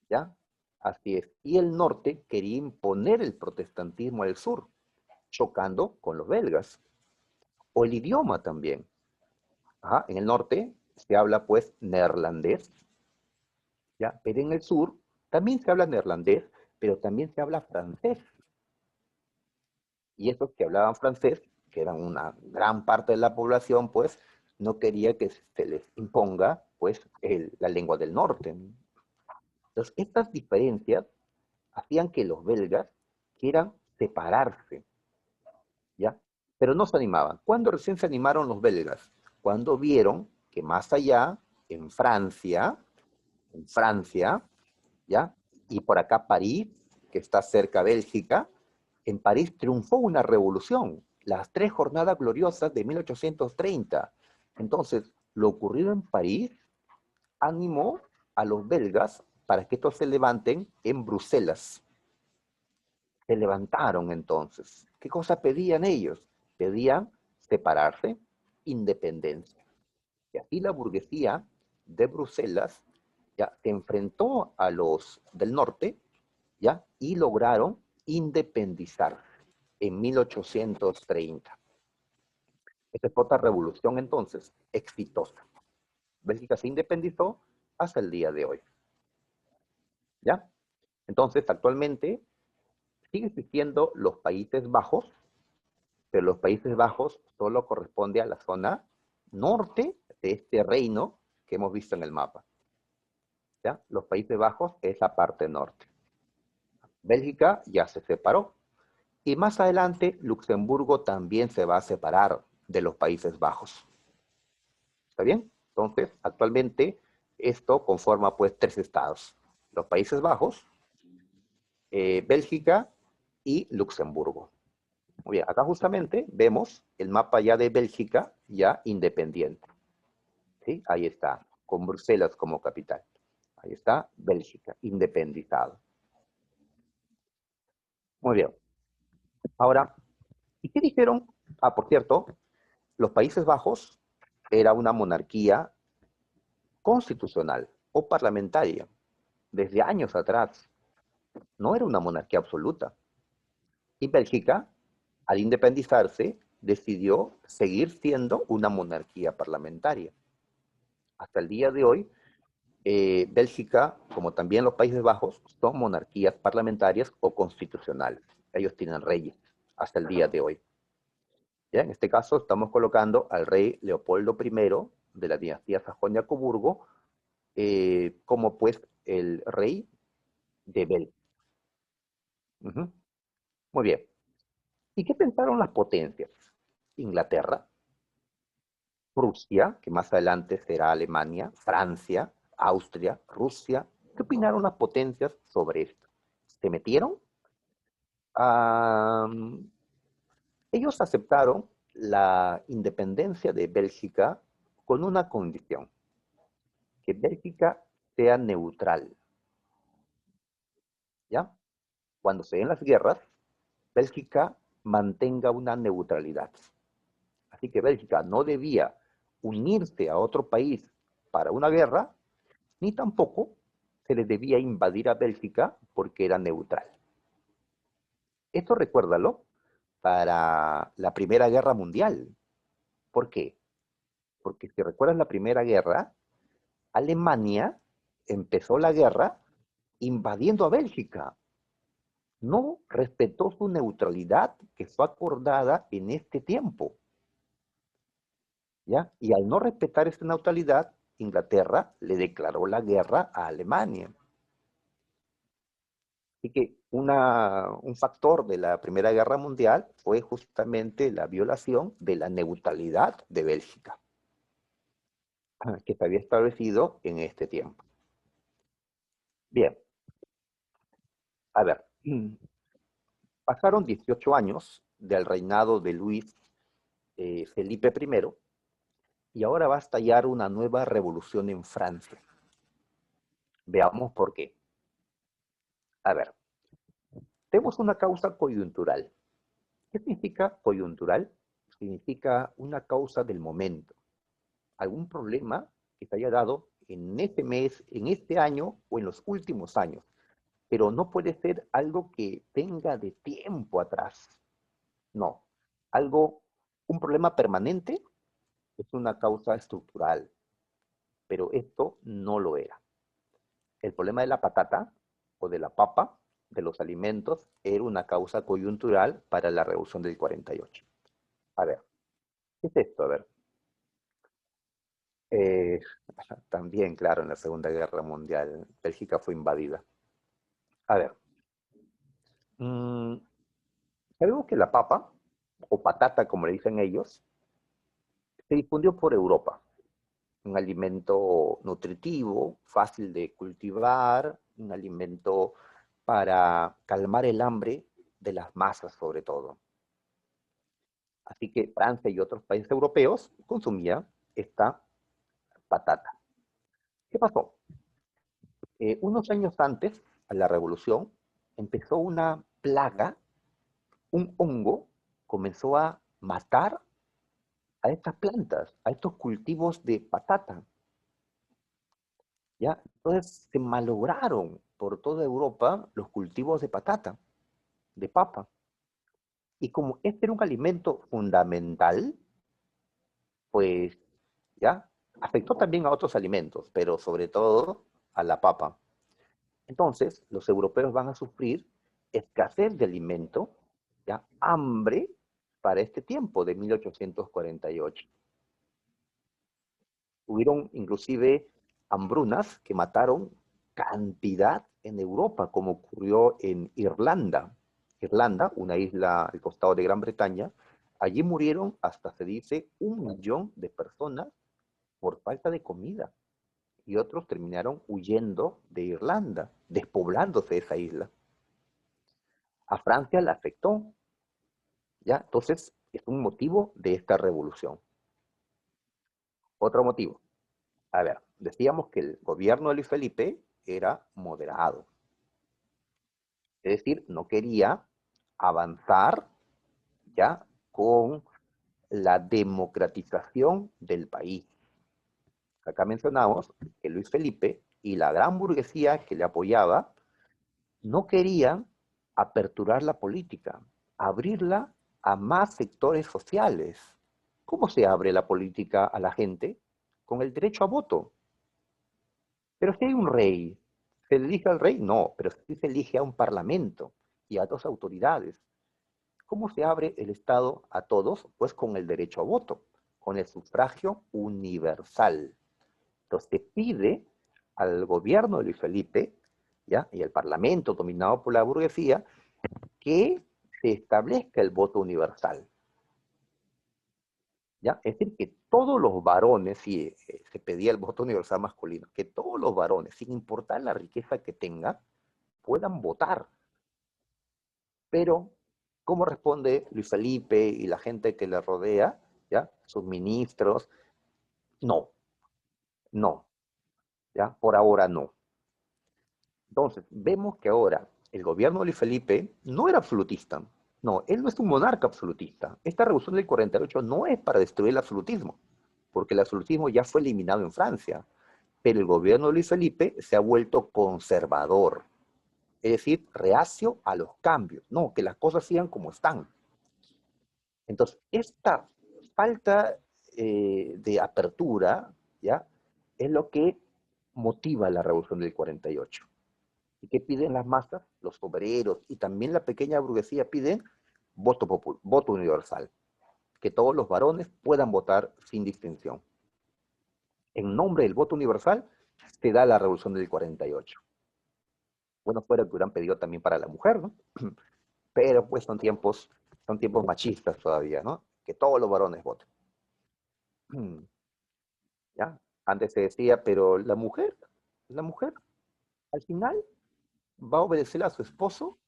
¿ya? Así es. Y el norte quería imponer el protestantismo al sur, chocando con los belgas. O el idioma también. Ajá, en el norte se habla pues neerlandés, ¿ya? Pero en el sur también se habla neerlandés, pero también se habla francés. Y esos que hablaban francés, que eran una gran parte de la población, pues no quería que se les imponga pues la lengua del norte. Entonces, estas diferencias hacían que los belgas quieran separarse, ¿ya? Pero no se animaban. ¿Cuándo recién se animaron los belgas? Cuando vieron que más allá, en Francia, ¿ya? Y por acá París, que está cerca de Bélgica, en París triunfó una revolución, las tres jornadas gloriosas de 1830. Entonces, lo ocurrido en París animó a los belgas para que estos se levanten en Bruselas. Se levantaron entonces. ¿Qué cosa pedían ellos? Pedían separarse, independencia. Y así la burguesía de Bruselas ya se enfrentó a los del norte, ya, y lograron independizarse en 1830. Esta fue otra revolución entonces exitosa. Bélgica se independizó hasta el día de hoy, ¿ya? Entonces, actualmente sigue existiendo los Países Bajos, pero los Países Bajos solo corresponde a la zona norte de este reino que hemos visto en el mapa, ¿ya? Los Países Bajos es la parte norte. Bélgica ya se separó. Y más adelante, Luxemburgo también se va a separar de los Países Bajos. ¿Está bien? Entonces, actualmente, esto conforma pues tres estados. Los Países Bajos, Bélgica y Luxemburgo. Muy bien, acá justamente vemos el mapa ya de Bélgica ya independiente. ¿Sí? Ahí está, con Bruselas como capital. Ahí está Bélgica, independizado. Muy bien. Ahora, ¿y qué dijeron? Ah, por cierto, los Países Bajos era una monarquía constitucional o parlamentaria desde años atrás. No era una monarquía absoluta. Y Bélgica, al independizarse, decidió seguir siendo una monarquía parlamentaria. Hasta el día de hoy, Bélgica, como también los Países Bajos, son monarquías parlamentarias o constitucionales. Ellos tienen reyes hasta el día de hoy. ¿Ya? En este caso estamos colocando al rey Leopoldo I de la dinastía Sajonia-Coburgo como pues el rey de Bélgica. Ujú. Muy bien. ¿Y qué pensaron las potencias? Inglaterra, Rusia, que más adelante será Alemania, Francia, Austria, Rusia. ¿Qué opinaron las potencias sobre esto? ¿Se metieron? Ah, ellos aceptaron la independencia de Bélgica con una condición, que Bélgica sea neutral, ¿ya? Cuando se den las guerras, Bélgica mantenga una neutralidad. Así que Bélgica no debía unirse a otro país para una guerra, ni tampoco se le debía invadir a Bélgica porque era neutral. Esto recuérdalo para la Primera Guerra Mundial. ¿Por qué? Porque si recuerdas la Primera Guerra, Alemania empezó la guerra invadiendo a Bélgica. No respetó su neutralidad que fue acordada en este tiempo. ¿Ya? Y al no respetar esa neutralidad, Inglaterra le declaró la guerra a Alemania. Así que un factor de la Primera Guerra Mundial fue justamente la violación de la neutralidad de Bélgica, que se había establecido en este tiempo. Bien, a ver, pasaron 18 años del reinado de Luis Felipe I y ahora va a estallar una nueva revolución en Francia. Veamos por qué. A ver, tenemos una causa coyuntural. ¿Qué significa coyuntural? Significa una causa del momento. Algún problema que se haya dado en este mes, en este año o en los últimos años. Pero no puede ser algo que venga de tiempo atrás. No. Un problema permanente es una causa estructural, pero esto no lo era. El problema de la patata o de la papa, de los alimentos, era una causa coyuntural para la revolución del 48. A ver, ¿qué es esto? A ver. Eh, también, claro, en la Segunda Guerra Mundial, Bélgica fue invadida. A ver, mmm, sabemos que la papa, o patata como le dicen ellos, se difundió por Europa. Un alimento nutritivo, fácil de cultivar, un alimento para calmar el hambre de las masas sobre todo. Así que Francia y otros países europeos consumían esta patata. ¿Qué pasó? Unos años antes, a la revolución, empezó una plaga, un hongo, comenzó a matar a estas plantas, a estos cultivos de patata. ¿Ya? Entonces se malograron por toda Europa los cultivos de patata, de papa. Y como este era un alimento fundamental, pues ya afectó también a otros alimentos, pero sobre todo a la papa. Entonces, los europeos van a sufrir escasez de alimento, ya hambre para este tiempo de 1848. Hubieron inclusive hambrunas que mataron cantidad en Europa, como ocurrió en Irlanda. Irlanda, una isla al costado de Gran Bretaña, allí murieron hasta se dice 1 millón de personas por falta de comida. Y otros terminaron huyendo de Irlanda, despoblándose esa isla. A Francia la afectó, ¿ya? Entonces, es un motivo de esta revolución. Otro motivo. A ver, decíamos que el gobierno de Luis Felipe era moderado. Es decir, no quería avanzar ya con la democratización del país. Acá mencionamos que Luis Felipe y la gran burguesía que le apoyaba no querían aperturar la política, abrirla a más sectores sociales. ¿Cómo se abre la política a la gente? Con el derecho a voto. Pero si hay un rey, ¿se elige al rey? No, pero sí se elige a un parlamento y a dos autoridades. ¿Cómo se abre el Estado a todos? Pues con el derecho a voto, con el sufragio universal. Entonces se pide al gobierno de Luis Felipe, ¿ya? Y al parlamento dominado por la burguesía, que se establezca el voto universal, ¿ya? Es decir, que todos los varones, si se pedía el voto universal masculino, que todos los varones, sin importar la riqueza que tengan, puedan votar. Pero, ¿cómo responde Luis Felipe y la gente que le rodea, ¿ya? Sus ministros? No, no, ¿ya? Por ahora no. Entonces, vemos que ahora el gobierno de Luis Felipe no era absolutista. No, él no es un monarca absolutista. Esta revolución del 48 no es para destruir el absolutismo, porque el absolutismo ya fue eliminado en Francia. Pero el gobierno de Luis Felipe se ha vuelto conservador, es decir, reacio a los cambios. No, que las cosas sigan como están. Entonces, esta falta de apertura, ¿ya? Es lo que motiva la revolución del 48. ¿Y qué piden las masas? Los obreros y también la pequeña burguesía piden voto universal, que todos los varones puedan votar sin distinción. En nombre del voto universal se da la revolución del 48. Bueno, fuera que hubieran pedido también para la mujer, ¿no? Pero pues son tiempos machistas todavía, ¿no? Que todos los varones voten. ¿Ya? Antes se decía, pero la mujer al final va a obedecer a su esposo,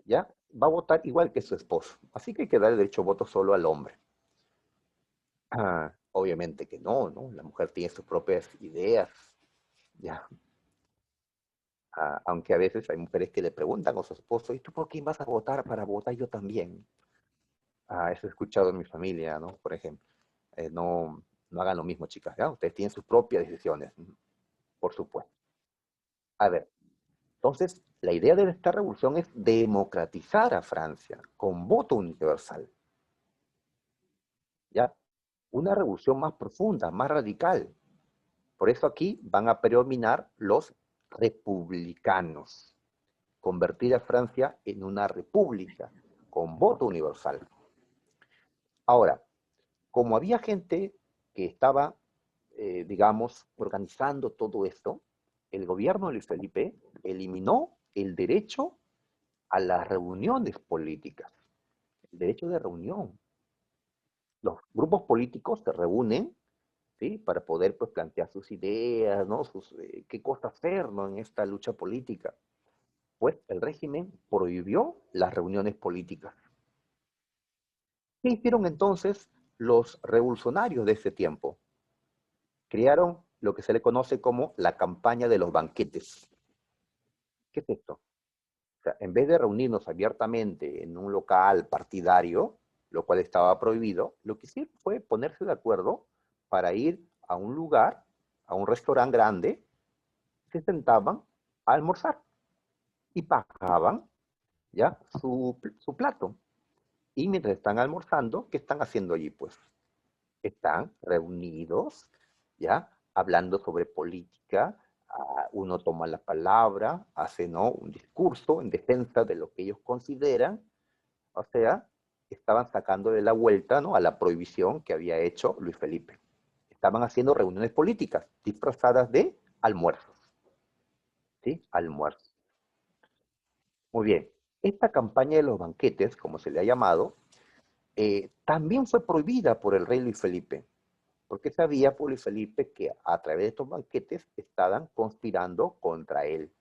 ¿ya? Va a votar igual que su esposo. Así que hay que dar el derecho a voto solo al hombre. Obviamente que no, ¿no? La mujer tiene sus propias ideas, ¿ya? Aunque a veces hay mujeres que le preguntan a su esposo, ¿y tú por quién vas a votar para votar yo también? Eso he escuchado en mi familia, ¿no? Por ejemplo. No hagan lo mismo, chicas, ¿ya? Ustedes tienen sus propias decisiones, por supuesto. A ver, entonces, la idea de esta revolución es democratizar a Francia con voto universal, ¿ya? Una revolución más profunda, más radical. Por eso aquí van a predominar los republicanos, convertir a Francia en una república con voto universal. Ahora, como había gente que estaba, digamos, organizando todo esto, el gobierno de Luis Felipe eliminó el derecho a las reuniones políticas, el derecho de reunión. Los grupos políticos se reúnen, ¿sí? Para poder pues, plantear sus ideas, ¿no? Qué cosa hacer, ¿no? En esta lucha política. Pues el régimen prohibió las reuniones políticas. ¿Qué hicieron entonces los revolucionarios de ese tiempo? Crearon lo que se le conoce como la campaña de los banquetes. ¿Qué es esto? O sea, en vez de reunirnos abiertamente en un local partidario, lo cual estaba prohibido, lo que hicieron fue ponerse de acuerdo para ir a un lugar, a un restaurante grande, se sentaban a almorzar y pagaban ya su plato. Y mientras están almorzando, ¿qué están haciendo allí? Pues están reunidos, ¿ya? Hablando sobre política, uno toma la palabra, hace, ¿no? Un discurso en defensa de lo que ellos consideran, o sea, estaban sacándole la vuelta, ¿no? A la prohibición que había hecho Luis Felipe. Estaban haciendo reuniones políticas disfrazadas de almuerzos, ¿sí? Almuerzos. Muy bien. Esta campaña de los banquetes, como se le ha llamado, también fue prohibida por el rey Luis Felipe, porque sabía por Luis Felipe que a través de estos banquetes estaban conspirando contra él.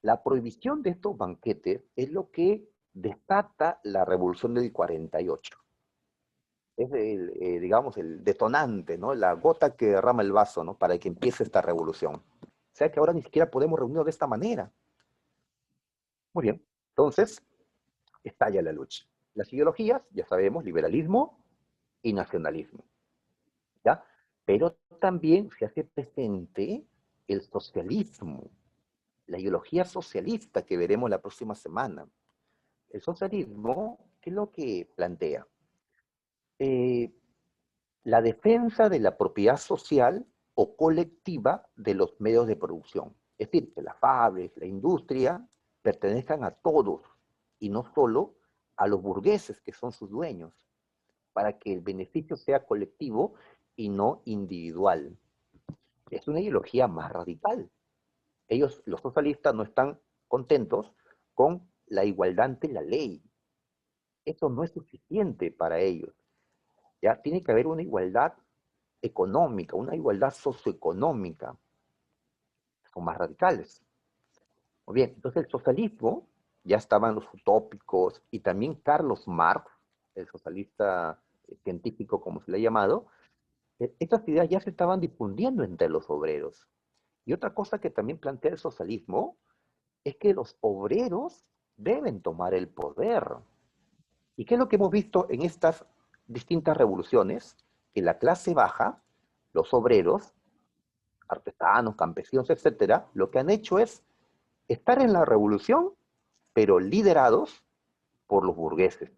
La prohibición de estos banquetes es lo que desata la revolución del 48. Es digamos, el detonante, ¿no? La gota que derrama el vaso, ¿no? Para que empiece esta revolución. O sea que ahora ni siquiera podemos reunirnos de esta manera. Muy bien. Entonces, estalla la lucha. Las ideologías, ya sabemos, liberalismo y nacionalismo, ¿ya? Pero también se hace presente el socialismo, la ideología socialista que veremos la próxima semana. El socialismo, ¿qué es lo que plantea? Eh, la defensa de la propiedad social o colectiva de los medios de producción. Es decir, que las fábricas, la industria, pertenezcan a todos y no solo a los burgueses que son sus dueños, para que el beneficio sea colectivo y no individual. Es una ideología más radical. Ellos, los socialistas, no están contentos con la igualdad ante la ley. Eso no es suficiente para ellos. Ya tiene que haber una igualdad económica, una igualdad socioeconómica. Son más radicales. Muy bien, entonces el socialismo, ya estaban los utópicos, y también Carlos Marx, el socialista científico, como se le ha llamado, estas ideas ya se estaban difundiendo entre los obreros. Y otra cosa que también plantea el socialismo es que los obreros deben tomar el poder. ¿Y qué es lo que hemos visto en estas distintas revoluciones? Que la clase baja, los obreros, artesanos, campesinos, etcétera, lo que han hecho es estar en la revolución, pero liderados por los burgueses.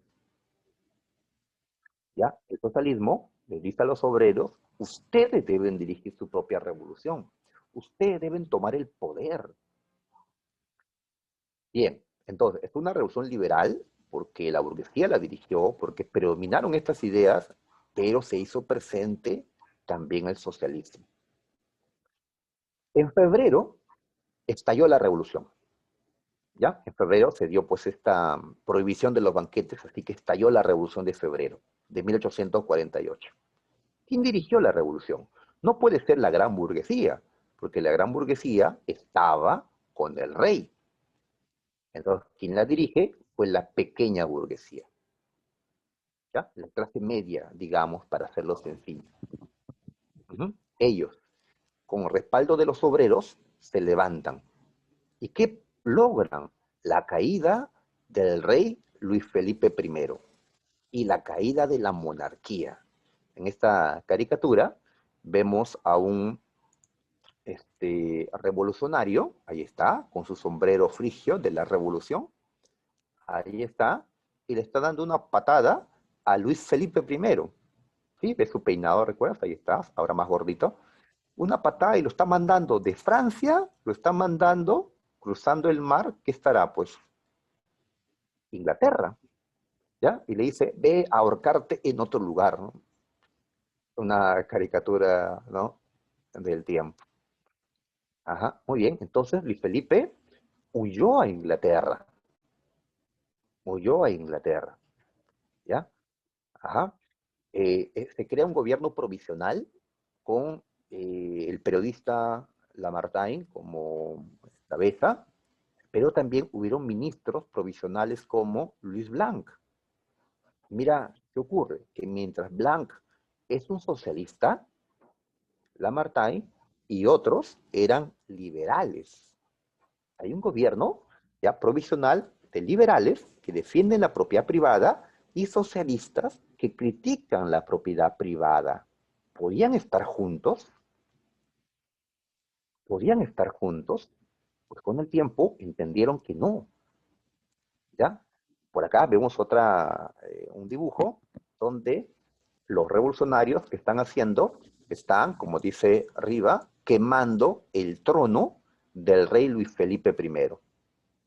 ¿Ya? El socialismo le dice a los obreros: ustedes deben dirigir su propia revolución, ustedes deben tomar el poder. Bien, entonces, es una revolución liberal porque la burguesía la dirigió, porque predominaron estas ideas, pero se hizo presente también el socialismo. En febrero estalló la revolución. ¿Ya? En febrero se dio pues esta prohibición de los banquetes, así que estalló la revolución de febrero de 1848. ¿Quién dirigió la revolución? No puede ser la gran burguesía, porque la gran burguesía estaba con el rey. Entonces, quien la dirige fue la pequeña burguesía, ¿ya? La clase media, digamos, para hacerlo sencillo. Ellos, con el respaldo de los obreros, se levantan. ¿Y qué logran? La caída del rey Luis Felipe I y la caída de la monarquía. En esta caricatura vemos a un revolucionario, ahí está, con su sombrero frigio de la revolución, ahí está, y le está dando una patada a Luis Felipe I. ¿Sí? ¿Ves su peinado, recuerdas? Ahí está, ahora más gordito. Una patada y lo está mandando de Francia, lo está mandando cruzando el mar, ¿qué estará? Pues Inglaterra, ¿ya? Y le dice: ve a ahorcarte en otro lugar, ¿no? Una caricatura, ¿no? Del tiempo. Ajá, muy bien. Entonces Luis Felipe huyó a Inglaterra, huyó a Inglaterra, ¿ya? Ajá. Se crea un gobierno provisional con el periodista Lamartine como cabeza, pero también hubieron ministros provisionales como Luis Blanc. Mira, ¿qué ocurre? Que mientras Blanc es un socialista, Lamartine y otros eran liberales. Hay un gobierno ya provisional de liberales que defienden la propiedad privada y socialistas que critican la propiedad privada. ¿Podían estar juntos? ¿Podían estar juntos? Pues con el tiempo entendieron que no, ¿ya? Por acá vemos un dibujo donde los revolucionarios que están haciendo, están, como dice arriba, quemando el trono del rey Luis Felipe I.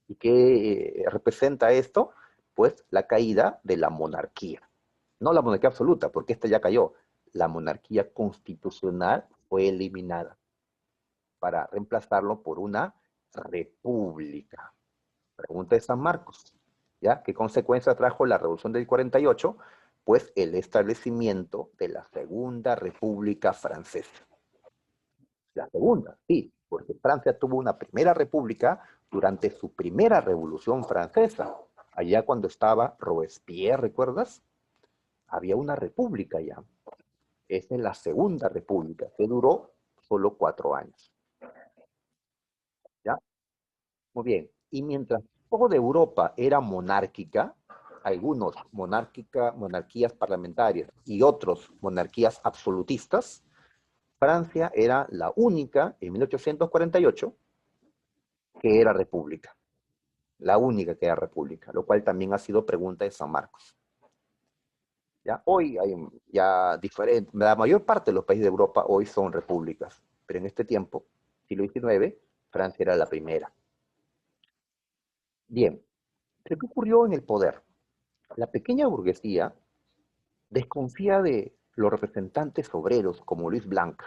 ¿Y qué representa esto? Pues la caída de la monarquía. No la monarquía absoluta, porque esta ya cayó. La monarquía constitucional fue eliminada para reemplazarlo por una república. Pregunta de San Marcos, ¿ya? ¿Qué consecuencia trajo la Revolución del 48? Pues el establecimiento de la Segunda República Francesa. La segunda, sí, porque Francia tuvo una primera república durante su primera Revolución Francesa. Allá cuando estaba Robespierre, ¿recuerdas? Había una república ya. Esa es la Segunda República, que duró solo 4 años. ¿Ya? Muy bien. Y mientras toda Europa era monárquica, algunos monarquías parlamentarias y otros monarquías absolutistas, Francia era la única en 1848 que era república. La única que era república, lo cual también ha sido pregunta de San Marcos. ¿Ya? Hoy hay ya diferente, la mayor parte de los países de Europa hoy son repúblicas, pero en este tiempo, siglo XIX, Francia era la primera. Bien, ¿pero qué ocurrió en el poder? La pequeña burguesía desconfía de los representantes obreros como Luis Blanc,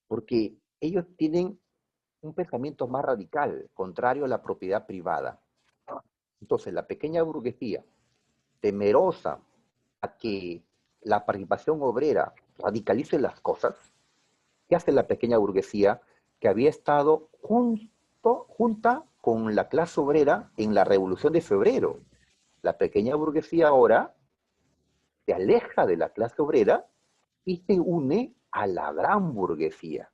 porque ellos tienen un pensamiento más radical, contrario a la propiedad privada. Entonces, la pequeña burguesía, temerosa a que la participación obrera radicalice las cosas, ¿qué hace la pequeña burguesía que había estado junta con la clase obrera en la Revolución de Febrero? La pequeña burguesía ahora se aleja de la clase obrera y se une a la gran burguesía.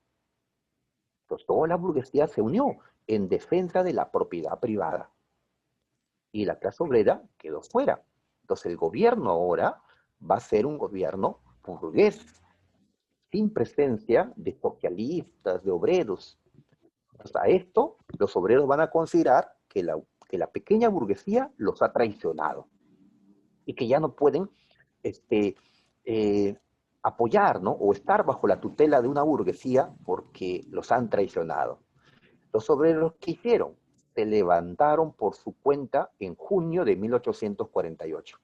Entonces, toda la burguesía se unió en defensa de la propiedad privada. Y la clase obrera quedó fuera. Entonces, el gobierno ahora va a ser un gobierno burgués, sin presencia de socialistas, de obreros. Hasta esto, los obreros van a considerar que la pequeña burguesía los ha traicionado y que ya no pueden eh, apoyar, ¿no? O estar bajo la tutela de una burguesía porque los han traicionado. Los obreros, ¿qué hicieron? Se levantaron por su cuenta en junio de 1848.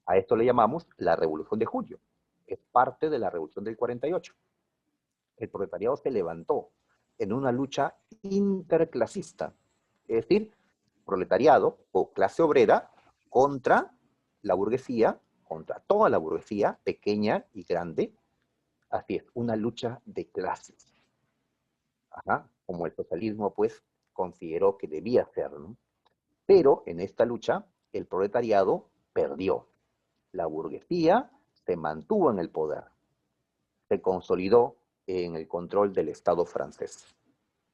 A esto le llamamos la Revolución de Julio. Es parte de la Revolución del 48. El proletariado se levantó en una lucha interclasista, es decir, proletariado o clase obrera contra la burguesía, contra toda la burguesía, pequeña y grande. Así es, una lucha de clases. Ajá, como el socialismo, pues, consideró que debía ser, ¿no? Pero en esta lucha, el proletariado perdió. La burguesía se mantuvo en el poder, se consolidó en el control del Estado francés.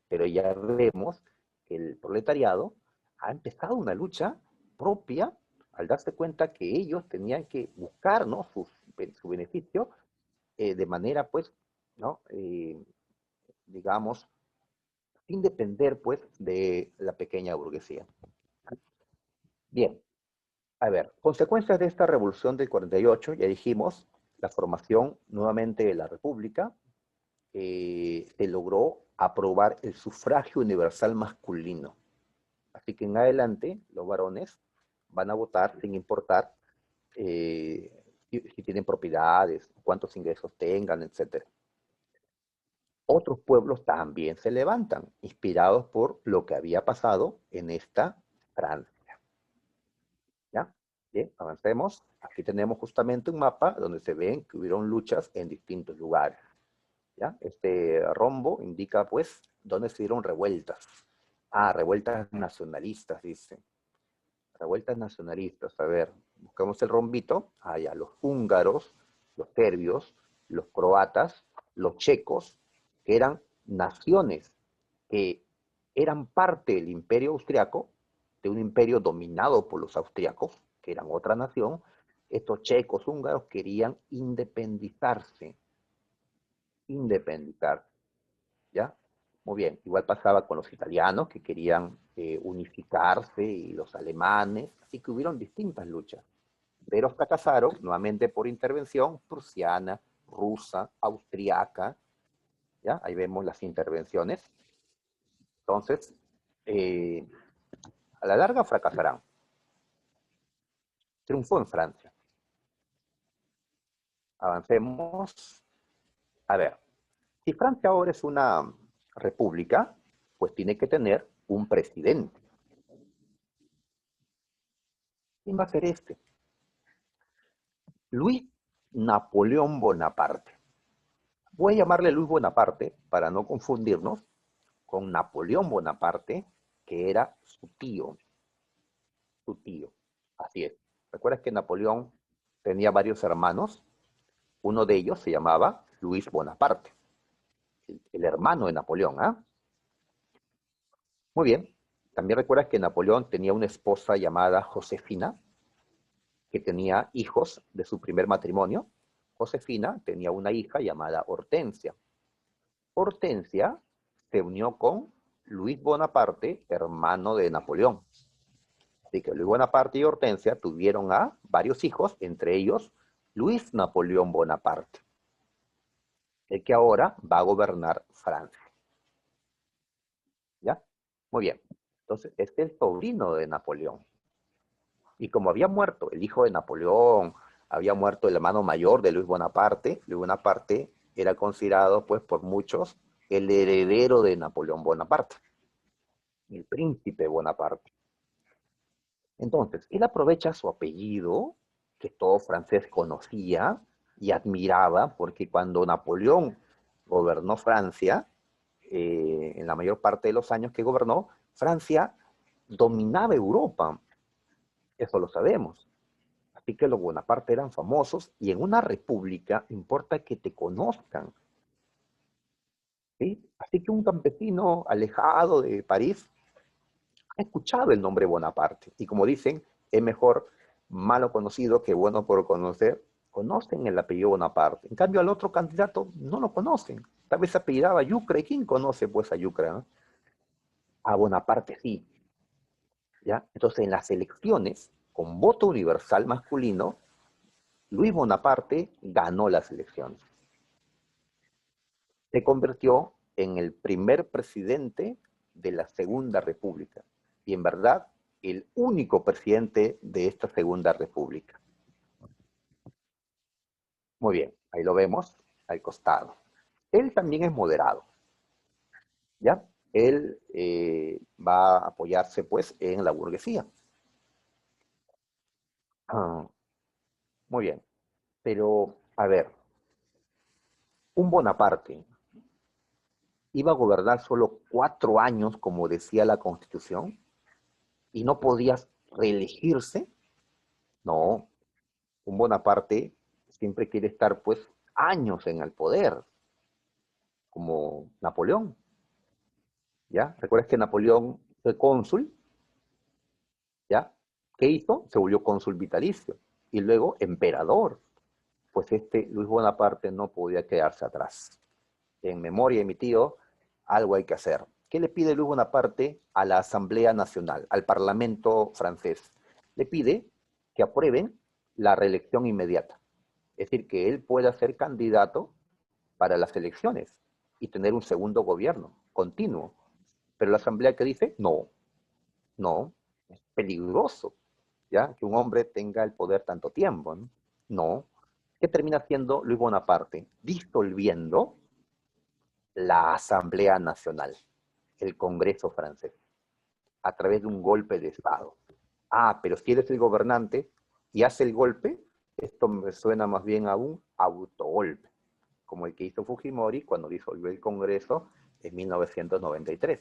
Pero ya vemos que el proletariado ha empezado una lucha propia al darse cuenta que ellos tenían que buscar, ¿no? su beneficio de manera, pues, ¿no? Digamos, sin depender, pues, de la pequeña burguesía. Bien, a ver, consecuencias de esta revolución del 48, ya dijimos, la formación nuevamente de la República, se logró aprobar el sufragio universal masculino. Así que en adelante los varones van a votar sin importar si tienen propiedades, cuántos ingresos tengan, etc. Otros pueblos también se levantan, inspirados por lo que había pasado en esta Francia. ¿Ya? Bien, avancemos. Aquí tenemos justamente un mapa donde se ven que hubieron luchas en distintos lugares. ¿Ya? Este rombo indica, pues, dónde se dieron revueltas. Ah, revueltas nacionalistas, dice. Revueltas nacionalistas. A ver, buscamos el rombito. Ah, ya, los húngaros, los serbios, los croatas, los checos, que eran naciones que eran parte del imperio austriaco, de un imperio dominado por los austriacos, que eran otra nación. Estos checos húngaros querían independizarse, ¿ya? Muy bien, igual pasaba con los italianos que querían unificarse y los alemanes, así que hubieron distintas luchas, pero fracasaron nuevamente por intervención prusiana, rusa, austriaca, ¿ya? Ahí vemos las intervenciones. Entonces, eh, a la larga fracasarán. Triunfó en Francia. Avancemos. A ver, si Francia ahora es una república, pues tiene que tener un presidente. ¿Quién va a ser este? Luis Napoleón Bonaparte. Voy a llamarle Luis Bonaparte para no confundirnos con Napoleón Bonaparte, que era su tío. Su tío. Así es. ¿Recuerdas que Napoleón tenía varios hermanos? Uno de ellos se llamaba Luis Bonaparte, el hermano de Napoleón. ¿Ah? Muy bien. También recuerdas que Napoleón tenía una esposa llamada Josefina, que tenía hijos de su primer matrimonio. Josefina tenía una hija llamada Hortensia. Hortensia se unió con Luis Bonaparte, hermano de Napoleón. Así que Luis Bonaparte y Hortensia tuvieron a varios hijos, entre ellos Luis Napoleón Bonaparte, el que ahora va a gobernar Francia. ¿Ya? Muy bien. Entonces, este es el sobrino de Napoleón. Y como había muerto el hijo de Napoleón, había muerto el hermano mayor de Luis Bonaparte era considerado, pues, por muchos, el heredero de Napoleón Bonaparte, el príncipe Bonaparte. Entonces, él aprovecha su apellido, que todo francés conocía y admiraba, porque cuando Napoleón gobernó Francia, en la mayor parte de los años que gobernó, Francia dominaba Europa, eso lo sabemos. Así que los Bonaparte eran famosos y en una república importa que te conozcan. ¿Sí? Así que un campesino alejado de París ha escuchado el nombre Bonaparte. Y como dicen, es mejor malo conocido que bueno por conocer. Conocen el apellido Bonaparte. En cambio, al otro candidato no lo conocen. Tal vez se apellidaba Yucre. ¿Quién conoce pues a Yucre? ¿No? A Bonaparte sí. ¿Ya? Entonces, en las elecciones, con voto universal masculino, Luis Bonaparte ganó las elecciones. Se convirtió en el primer presidente de la Segunda República y en verdad el único presidente de esta Segunda República. Muy bien, ahí lo vemos al costado. Él también es moderado, ¿ya? Él va a apoyarse pues en la burguesía. Ah, muy bien, pero a ver, un Bonaparte iba a gobernar solo 4 años, como decía la Constitución, y no podía reelegirse. No, un Bonaparte siempre quiere estar pues años en el poder, como Napoleón, ¿ya? ¿Recuerdas que Napoleón fue cónsul? ¿Ya? ¿Qué hizo? Se volvió cónsul vitalicio y luego emperador. Pues este Luis Bonaparte no podía quedarse atrás. En memoria de mi tío, algo hay que hacer. ¿Qué le pide Luis Bonaparte a la Asamblea Nacional, al Parlamento francés? Le pide que aprueben la reelección inmediata. Es decir, que él pueda ser candidato para las elecciones y tener un segundo gobierno continuo. Pero la Asamblea que dice, no, no, es peligroso, ¿ya? Que un hombre tenga el poder tanto tiempo, ¿no? No. ¿Qué termina haciendo Luis Bonaparte? Disolviendo la Asamblea Nacional, el Congreso francés, a través de un golpe de Estado. Ah, pero si eres el gobernante y hace el golpe, esto me suena más bien a un autogolpe, como el que hizo Fujimori cuando disolvió el Congreso en 1993.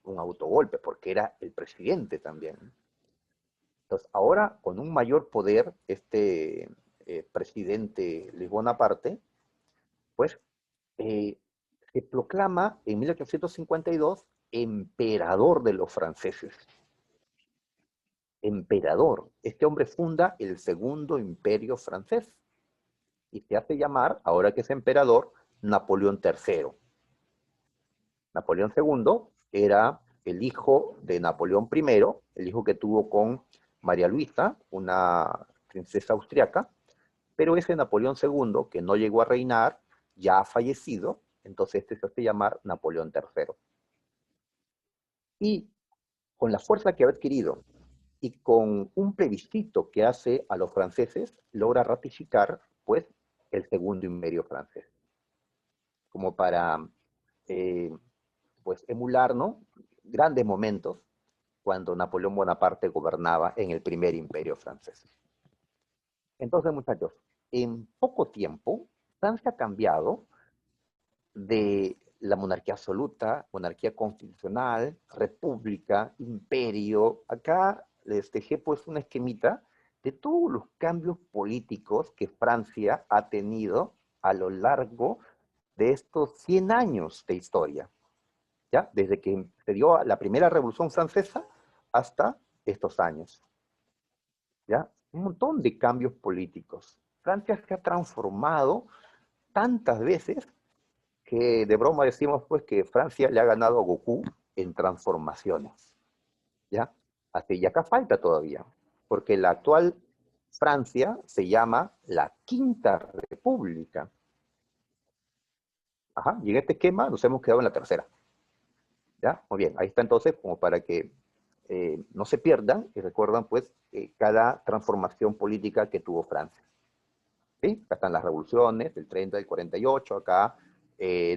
Un autogolpe, porque era el presidente también. Entonces, ahora, con un mayor poder, este presidente Luis Bonaparte, pues eh, se proclama en 1852 emperador de los franceses. Emperador. Este hombre funda el segundo imperio francés y se hace llamar, ahora que es emperador, Napoleón III. Napoleón II era el hijo de Napoleón I, el hijo que tuvo con María Luisa, una princesa austriaca, pero ese Napoleón II, que no llegó a reinar, ya ha fallecido, entonces este se hace llamar Napoleón III. Y con la fuerza que ha adquirido y con un plebiscito que hace a los franceses, logra ratificar, pues, el segundo imperio francés, como para eh, pues emular, ¿no? Grandes momentos cuando Napoleón Bonaparte gobernaba en el primer imperio francés. Entonces, muchachos, en poco tiempo, Francia ha cambiado de la monarquía absoluta, monarquía constitucional, república, imperio. Acá les dejé pues una esquemita de todos los cambios políticos que Francia ha tenido a lo largo de estos 100 años de historia. ¿Ya? Desde que se dio la primera revolución francesa hasta estos años, ¿ya? Un montón de cambios políticos. Francia se ha transformado tantas veces que de broma decimos pues que Francia le ha ganado a Goku en transformaciones, ¿ya? Y acá falta todavía, porque la actual Francia se llama la Quinta República. Ajá, y en este esquema nos hemos quedado en la tercera, ¿ya? Muy bien, ahí está entonces como para que no se pierdan y recuerdan pues cada transformación política que tuvo Francia. ¿Sí? Acá están las revoluciones, del 30, del 48, acá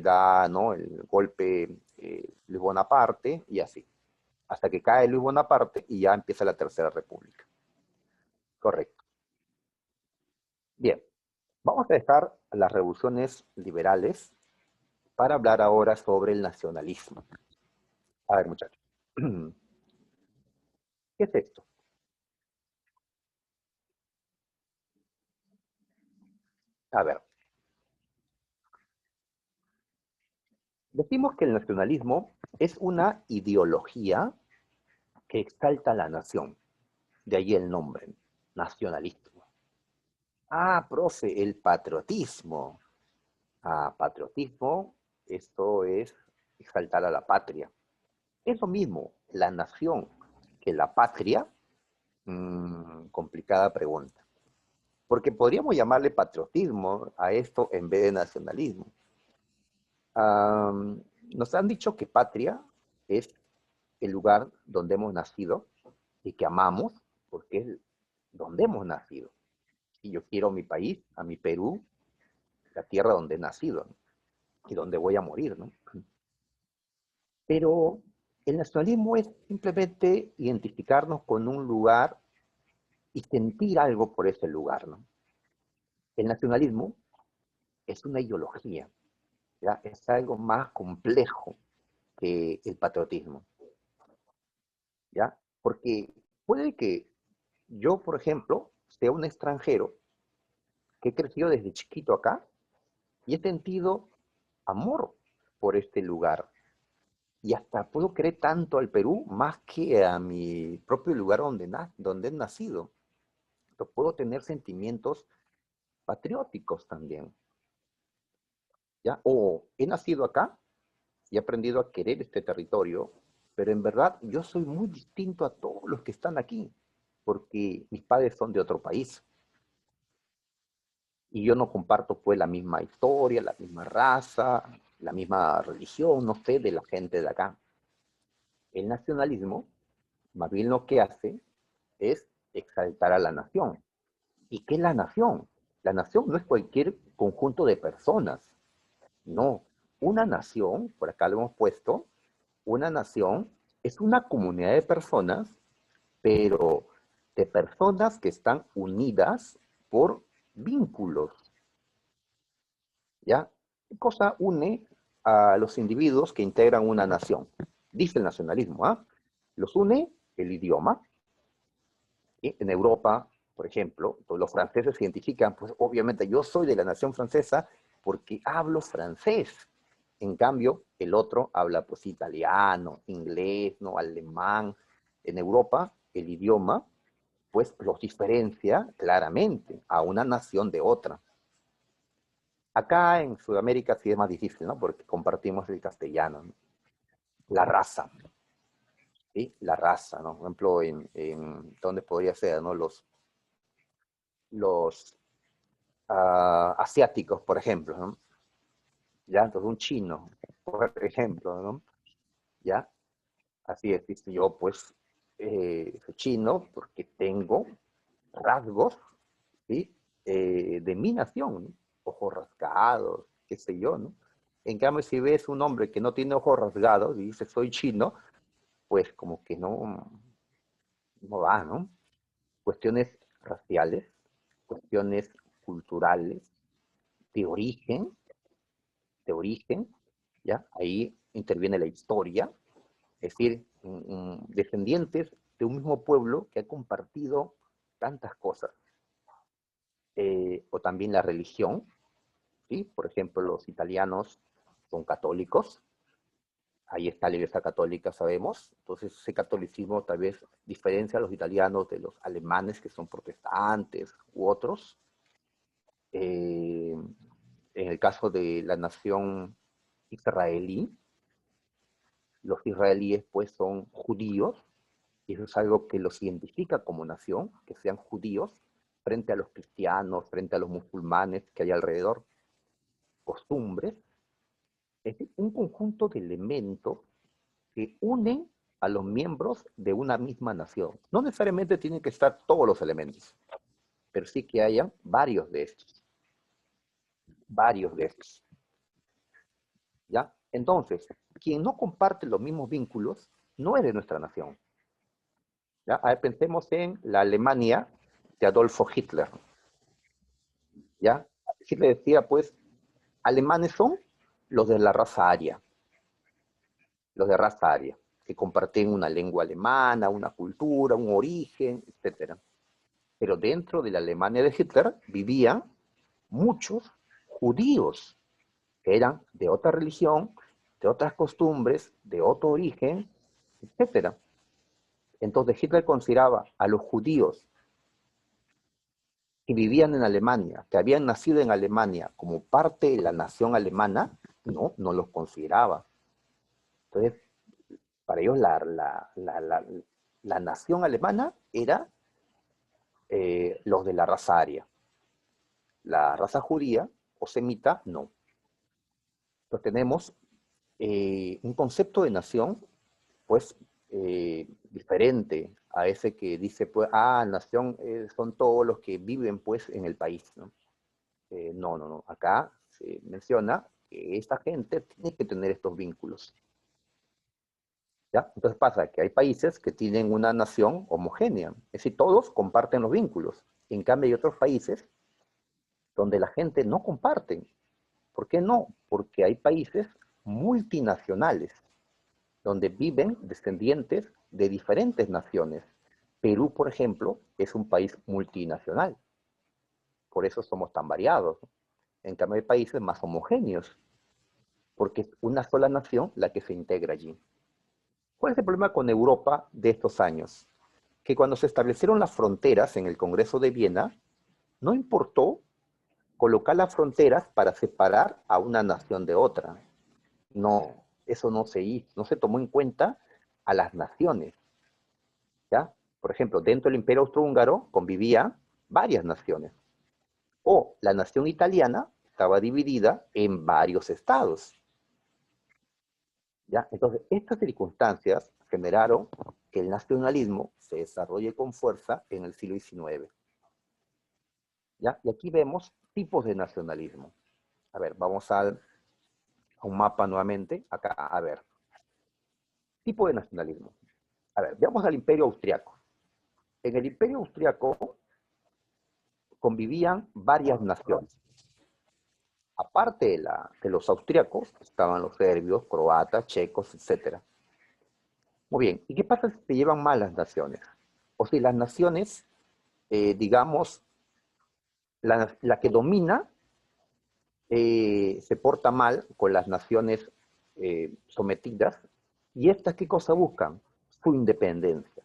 da, ¿no?, el golpe Luis Bonaparte y así, hasta que cae Luis Bonaparte y ya empieza la Tercera República. Correcto. Bien, vamos a dejar las revoluciones liberales para hablar ahora sobre el nacionalismo. A ver, muchachos, ¿qué es esto? A ver, decimos que el nacionalismo es una ideología que exalta a la nación, de ahí el nombre, nacionalismo. Ah, profe, el patriotismo. Ah, patriotismo, esto es exaltar a la patria. Es lo mismo la nación que la patria. Complicada pregunta. Porque podríamos llamarle patriotismo a esto en vez de nacionalismo. Nos han dicho que patria es el lugar donde hemos nacido y que amamos porque es donde hemos nacido. Y yo quiero mi país, a mi Perú, la tierra donde he nacido, ¿no?, y donde voy a morir, ¿no? Pero el nacionalismo es simplemente identificarnos con un lugar y sentir algo por ese lugar, ¿no? El nacionalismo es una ideología, ¿ya? Es algo más complejo que el patriotismo, ¿ya? Porque puede que yo, por ejemplo, sea un extranjero que he crecido desde chiquito acá y he sentido amor por este lugar. Y hasta puedo querer tanto al Perú más que a mi propio lugar donde he nacido. Entonces, puedo tener sentimientos patrióticos también, ¿ya? O he nacido acá y he aprendido a querer este territorio, pero en verdad yo soy muy distinto a todos los que están aquí, porque mis padres son de otro país y yo no comparto pues la misma historia, la misma raza, la misma religión, no sé, de la gente de acá. El nacionalismo, más bien lo que hace es exaltar a la nación. ¿Y qué es la nación? La nación no es cualquier conjunto de personas, no. Una nación, por acá lo hemos puesto, una nación es una comunidad de personas, pero de personas que están unidas por vínculos, ¿ya? ¿Qué cosa une a los individuos que integran una nación? Dice el nacionalismo, ¿ah? Los une el idioma. ¿Sí? En Europa, por ejemplo, pues los franceses se identifican, pues obviamente yo soy de la nación francesa porque hablo francés. En cambio, el otro habla pues italiano, inglés, no, alemán. En Europa, el idioma pues los diferencia claramente a una nación de otra. Acá en Sudamérica sí es más difícil, ¿no? Porque compartimos el castellano, ¿no? La raza, ¿sí? La raza, ¿no? Por ejemplo, ¿dónde podría ser, ¿no? Los asiáticos, por ejemplo, ¿no? ¿Ya? Entonces un chino, por ejemplo, ¿no? ¿Ya? Así es, dice yo, pues, soy chino porque tengo rasgos, ¿sí? De mi nación, ¿no? Ojos rasgados, qué sé yo, ¿no? En cambio, si ves un hombre que no tiene ojos rasgados y dice soy chino, pues como que no va, ¿no? Cuestiones raciales, cuestiones culturales, de origen, de origen, ¿ya? Ahí interviene la historia, es decir, descendientes de un mismo pueblo que ha compartido tantas cosas. O también la religión, ¿sí? Por ejemplo, los italianos son católicos, ahí está la Iglesia Católica, sabemos, entonces ese catolicismo tal vez diferencia a los italianos de los alemanes que son protestantes u otros. En el caso de la nación israelí, los israelíes pues son judíos, y eso es algo que los identifica como nación, que sean judíos, frente a los cristianos, frente a los musulmanes que hay alrededor, costumbres, es un conjunto de elementos que unen a los miembros de una misma nación. No necesariamente tienen que estar todos los elementos, pero sí que haya varios de estos. Varios de estos. ¿Ya? Entonces, quien no comparte los mismos vínculos no es de nuestra nación. ¿Ya? A ver, pensemos en la Alemania de Adolfo Hitler. ¿Ya? Hitler decía, pues, alemanes son los de la raza aria, los de raza aria, que comparten una lengua alemana, una cultura, un origen, etc. Pero dentro de la Alemania de Hitler vivían muchos judíos que eran de otra religión, de otras costumbres, de otro origen, etc. Entonces Hitler consideraba a los judíos que vivían en Alemania, que habían nacido en Alemania como parte de la nación alemana, no los consideraba. Entonces, para ellos la nación alemana era los de la raza aria. La raza judía o semita, no. Entonces tenemos un concepto de nación, pues, diferente a ese que dice, pues, nación son todos los que viven, pues, en el país, ¿no? No. Acá se menciona que esta gente tiene que tener estos vínculos. ¿Ya? Entonces pasa que hay países que tienen una nación homogénea, es decir, todos comparten los vínculos. En cambio hay otros países donde la gente no comparte. ¿Por qué no? Porque hay países multinacionales, donde viven descendientes de diferentes naciones. Perú, por ejemplo, es un país multinacional. Por eso somos tan variados. En cambio hay países más homogéneos, porque es una sola nación la que se integra allí. ¿Cuál es el problema con Europa de estos años? Que cuando se establecieron las fronteras en el Congreso de Viena, no importó colocar las fronteras para separar a una nación de otra. No, eso no se hizo, no se tomó en cuenta a las naciones. ¿Ya? Por ejemplo, dentro del Imperio Austrohúngaro convivían varias naciones. O la nación italiana estaba dividida en varios estados. ¿Ya? Entonces, estas circunstancias generaron que el nacionalismo se desarrolle con fuerza en el siglo XIX. ¿Ya? Y aquí vemos tipos de nacionalismo. A ver, vamos a un mapa nuevamente. Acá, a ver. Tipo de nacionalismo. A ver, veamos al Imperio Austriaco. En el Imperio Austriaco convivían varias naciones. Aparte de los austriacos, estaban los serbios, croatas, checos, etc. Muy bien, ¿y qué pasa si se llevan mal las naciones? O si las naciones, digamos, la que domina se porta mal con las naciones sometidas, y estas ¿qué cosa buscan? Su independencia,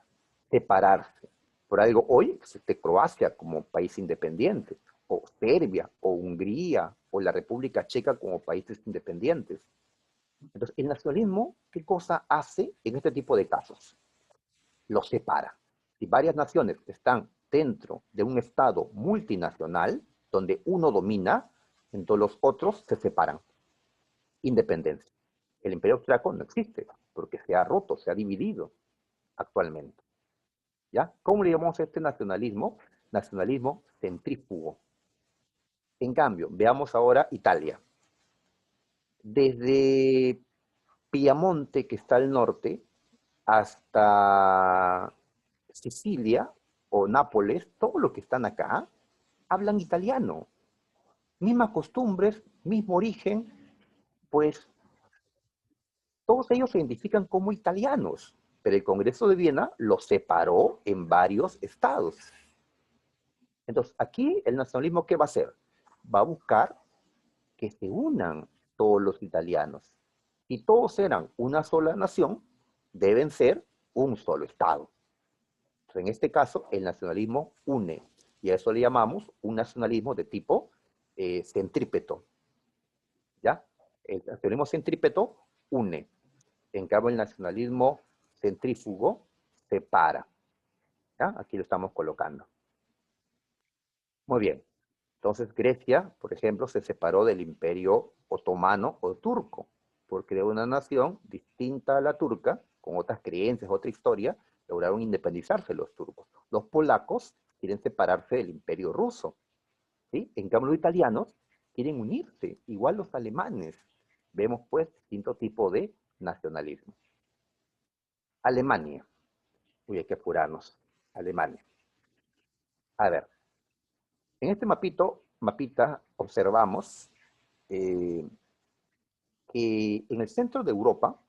separarse. Por algo hoy existe Croacia como país independiente, o Serbia, o Hungría, o la República Checa como países independientes. Entonces, el nacionalismo, ¿qué cosa hace en este tipo de casos? Los separa. Si varias naciones están dentro de un estado multinacional, donde uno domina, entonces los otros se separan. Independencia. El Imperio Austriaco no existe, porque se ha roto, se ha dividido actualmente. ¿Ya? ¿Cómo le llamamos a este nacionalismo? Nacionalismo centrífugo. En cambio, veamos ahora Italia. Desde Piamonte, que está al norte, hasta Sicilia o Nápoles, todos los que están acá, hablan italiano. Mismas costumbres, mismo origen, pues todos ellos se identifican como italianos, pero el Congreso de Viena los separó en varios estados. Entonces, aquí el nacionalismo, ¿qué va a hacer? Va a buscar que se unan todos los italianos. Si todos eran una sola nación, deben ser un solo estado. Entonces, en este caso, el nacionalismo une, y a eso le llamamos un nacionalismo de tipo centrípeto. ¿Ya? El nacionalismo centrípeto une. En cambio, el nacionalismo centrífugo separa. ¿Ya? Aquí lo estamos colocando. Muy bien. Entonces, Grecia, por ejemplo, se separó del Imperio Otomano o turco. por crear una nación distinta a la turca, con otras creencias, otra historia, lograron independizarse los turcos. Los polacos quieren separarse del imperio ruso, ¿sí? En cambio, los italianos quieren unirse, igual los alemanes. Vemos, pues, distinto tipo de nacionalismo. Alemania. Uy, hay que apurarnos. Alemania. A ver, en este mapita observamos eh, que en el centro de Europa,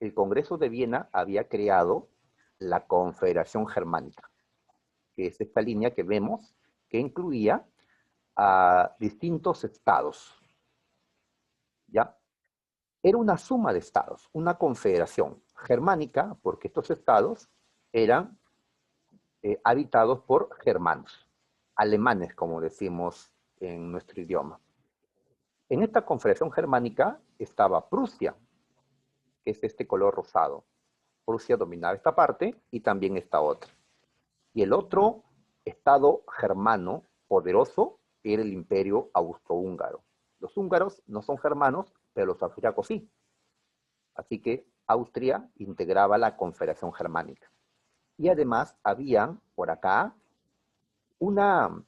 el Congreso de Viena había creado la Confederación Germánica, que es esta línea que vemos que incluía a distintos estados, ¿ya? Era una suma de estados, una confederación germánica, porque estos estados eran habitados por germanos, alemanes, como decimos en nuestro idioma. En esta confederación germánica estaba Prusia, que es este color rosado. Prusia dominaba esta parte y también esta otra. Y el otro estado germano poderoso era el imperio austrohúngaro. Los húngaros no son germanos, pero los austriacos sí. Así que Austria integraba la Confederación Germánica. Y además habían por acá una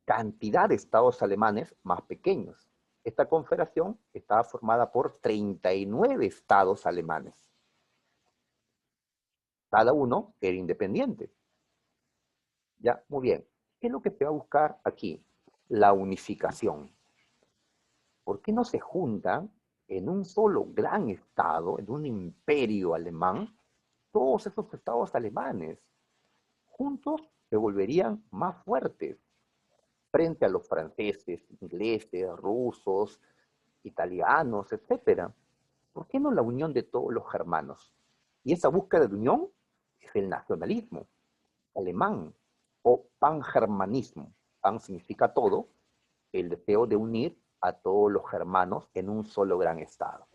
cantidad de estados alemanes más pequeños. Esta confederación estaba formada por 39 estados alemanes. Cada uno era independiente. Ya, muy bien. ¿Qué es lo que se va a buscar aquí? La unificación. ¿Por qué no se juntan en un solo gran estado, en un imperio alemán, todos esos estados alemanes? Juntos se volverían más fuertes frente a los franceses, ingleses, rusos, italianos, etcétera. ¿Por qué no la unión de todos los germanos? Y esa búsqueda de unión es el nacionalismo alemán o pangermanismo. Pan significa todo, el deseo de unir a todos los germanos en un solo gran estado.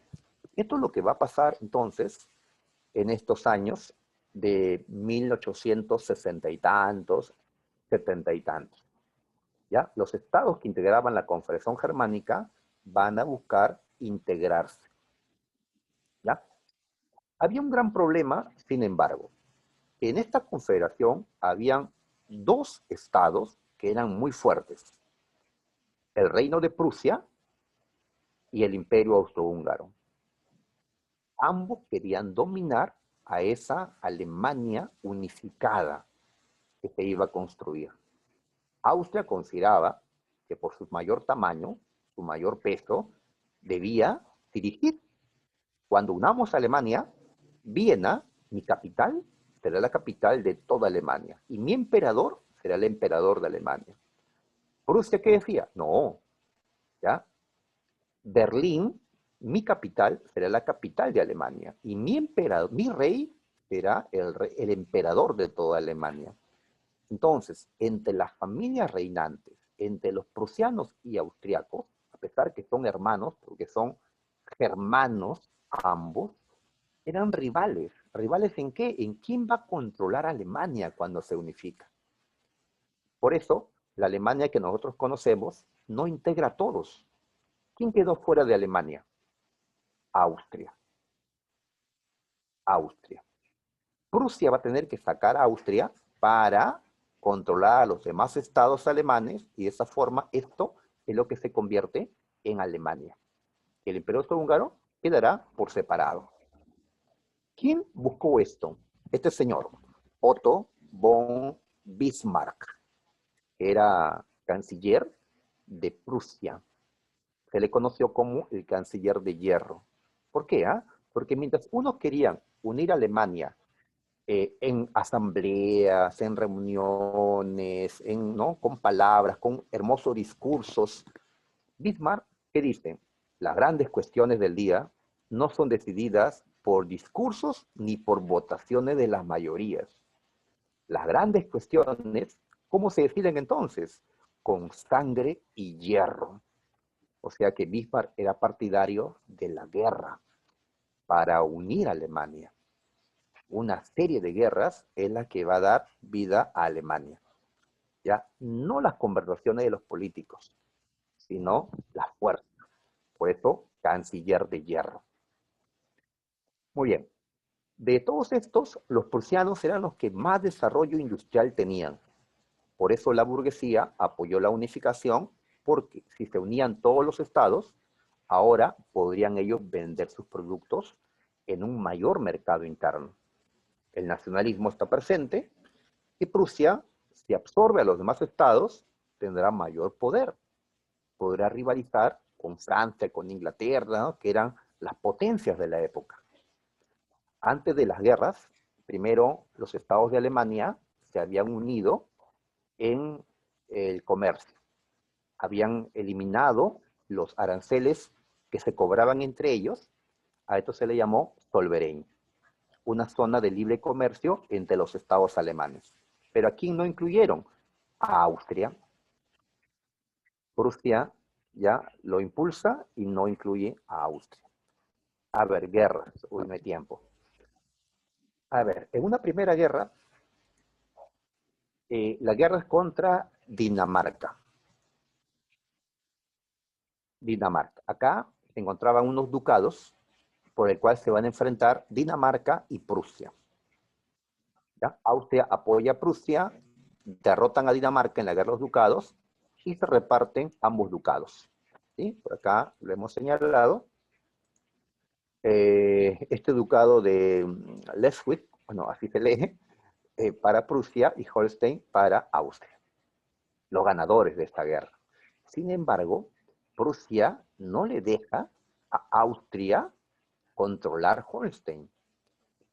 Esto es lo que va a pasar entonces en estos años de 1860 y tantos, 70 y tantos. ¿Ya? Los estados que integraban la Confederación Germánica van a buscar integrarse. ¿Ya? Había un gran problema, sin embargo. En esta confederación habían dos estados que eran muy fuertes. El reino de Prusia y el imperio austrohúngaro. Ambos querían dominar a esa Alemania unificada que se iba a construir. Austria consideraba que por su mayor tamaño, su mayor peso, debía dirigir. Cuando unamos a Alemania, Viena, mi capital, será la capital de toda Alemania. Y mi emperador será el emperador de Alemania. Prusia, ¿qué decía? No, ¿ya? Berlín, mi capital, será la capital de Alemania. Y mi emperador, mi rey, será el emperador de toda Alemania. Entonces, entre las familias reinantes, entre los prusianos y austriacos, a pesar que son hermanos, porque son germanos ambos, eran rivales. ¿Rivales en qué? En quién va a controlar Alemania cuando se unifica. Por eso, la Alemania que nosotros conocemos no integra a todos. ¿Quién quedó fuera de Alemania? Austria. Austria. Prusia va a tener que sacar a Austria para controlar a los demás estados alemanes y de esa forma esto es lo que se convierte en Alemania. El imperio austrohúngaro quedará por separado. ¿Quién buscó esto? Este señor, Otto von Bismarck, era canciller de Prusia. Se le conoció como el canciller de hierro. ¿Por qué? Porque mientras unos querían unir a Alemania en asambleas, en reuniones, ¿no? Con palabras, con hermosos discursos, Bismarck, ¿qué dice? Las grandes cuestiones del día no son decididas por discursos ni por votaciones de las mayorías. Las grandes cuestiones, ¿cómo se deciden entonces? Con sangre y hierro. O sea que Bismarck era partidario de la guerra para unir a Alemania. Una serie de guerras es la que va a dar vida a Alemania. ¿Ya? No las conversaciones de los políticos, sino la fuerza. Por eso, canciller de hierro. Muy bien. De todos estos, los prusianos eran los que más desarrollo industrial tenían. Por eso la burguesía apoyó la unificación, porque si se unían todos los estados, ahora podrían ellos vender sus productos en un mayor mercado interno. El nacionalismo está presente y Prusia, si absorbe a los demás estados, tendrá mayor poder. Podrá rivalizar con Francia, con Inglaterra, ¿no?, que eran las potencias de la época. Antes de las guerras, primero los estados de Alemania se habían unido en el comercio. Habían eliminado los aranceles que se cobraban entre ellos. A esto se le llamó Zollverein, una zona de libre comercio entre los estados alemanes. Pero aquí no incluyeron a Austria. Prusia ya lo impulsa y no incluye a Austria. A ver, guerras. Uy, no hay tiempo. A ver, en una primera guerra, la guerra es contra Dinamarca. Dinamarca. Acá se encontraban unos ducados por el cual se van a enfrentar Dinamarca y Prusia. ¿Ya? Austria apoya a Prusia, derrotan a Dinamarca en la guerra de los ducados y se reparten ambos ducados. ¿Sí? Por acá lo hemos señalado. Este ducado de Schleswig, bueno, así se lee, para Prusia y Holstein para Austria, los ganadores de esta guerra. Sin embargo, Prusia no le deja a Austria controlar Holstein.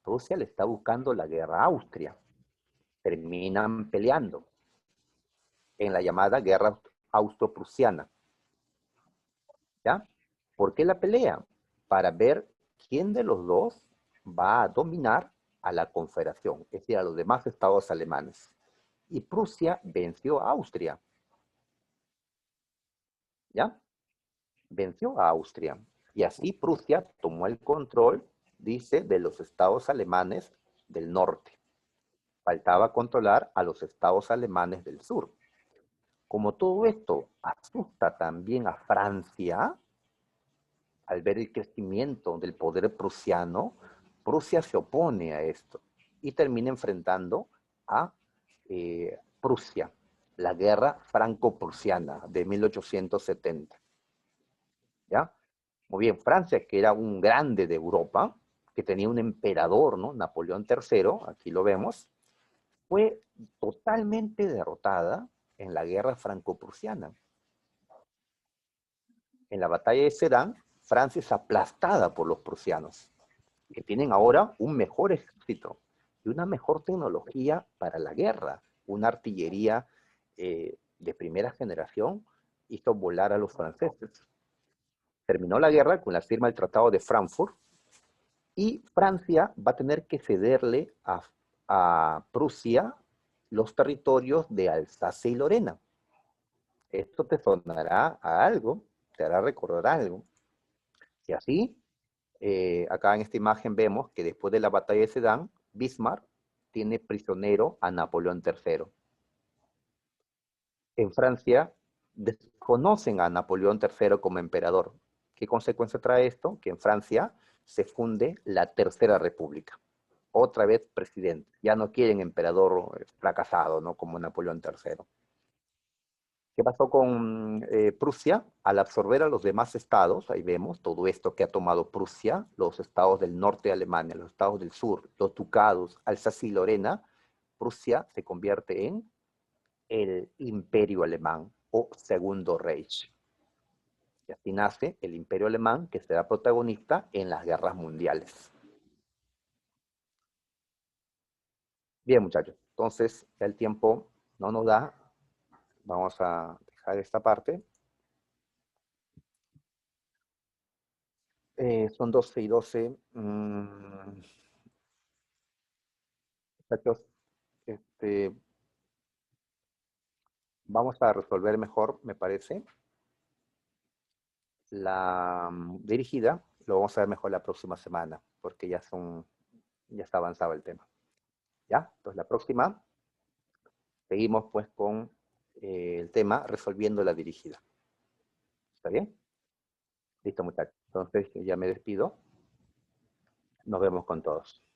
Rusia le está buscando la guerra a Austria. Terminan peleando en la llamada guerra austro-prusiana. ¿Ya? ¿Por qué la pelea? Para ver quién de los dos va a dominar a la Confederación, es decir, a los demás estados alemanes. Y Prusia venció a Austria. ¿Ya? Venció a Austria. Y así Prusia tomó el control, dice, de los estados alemanes del norte. Faltaba controlar a los estados alemanes del sur. Como todo esto asusta también a Francia, al ver el crecimiento del poder prusiano, Prusia se opone a esto y termina enfrentando a Prusia, la guerra franco-prusiana de 1870. ¿Ya? Muy bien, Francia, que era un grande de Europa, que tenía un emperador, ¿no?, Napoleón III, aquí lo vemos, fue totalmente derrotada en la guerra franco-prusiana. En la batalla de Sedan, Francia es aplastada por los prusianos, que tienen ahora un mejor ejército y una mejor tecnología para la guerra. Una artillería de primera generación hizo volar a los franceses. Terminó la guerra con la firma del Tratado de Frankfurt y Francia va a tener que cederle a Prusia los territorios de Alsacia y Lorena. Esto te sonará a algo, te hará recordar algo. Y así, acá en esta imagen vemos que después de la batalla de Sedan, Bismarck tiene prisionero a Napoleón III. En Francia desconocen a Napoleón III como emperador. ¿Qué consecuencia trae esto? Que en Francia se funde la Tercera República. Otra vez presidente. Ya no quieren emperador fracasado, ¿no?, como Napoleón III. ¿Qué pasó con Prusia? Al absorber a los demás estados, ahí vemos todo esto que ha tomado Prusia, los estados del norte de Alemania, los estados del sur, los ducados, Alsacia y Lorena, Prusia se convierte en el Imperio Alemán o Segundo Reich. Y así nace el Imperio Alemán, que será protagonista en las guerras mundiales. Bien, muchachos, entonces ya el tiempo no nos da. Vamos a dejar esta parte. Son 12 y 12. Muchachos, vamos a resolver mejor, me parece, la dirigida. Lo vamos a ver mejor la próxima semana, porque ya está avanzado el tema. ¿Ya? Entonces la próxima seguimos pues con el tema resolviendo la dirigida. ¿Está bien? Listo, muchachos. Entonces ya me despido. Nos vemos con todos.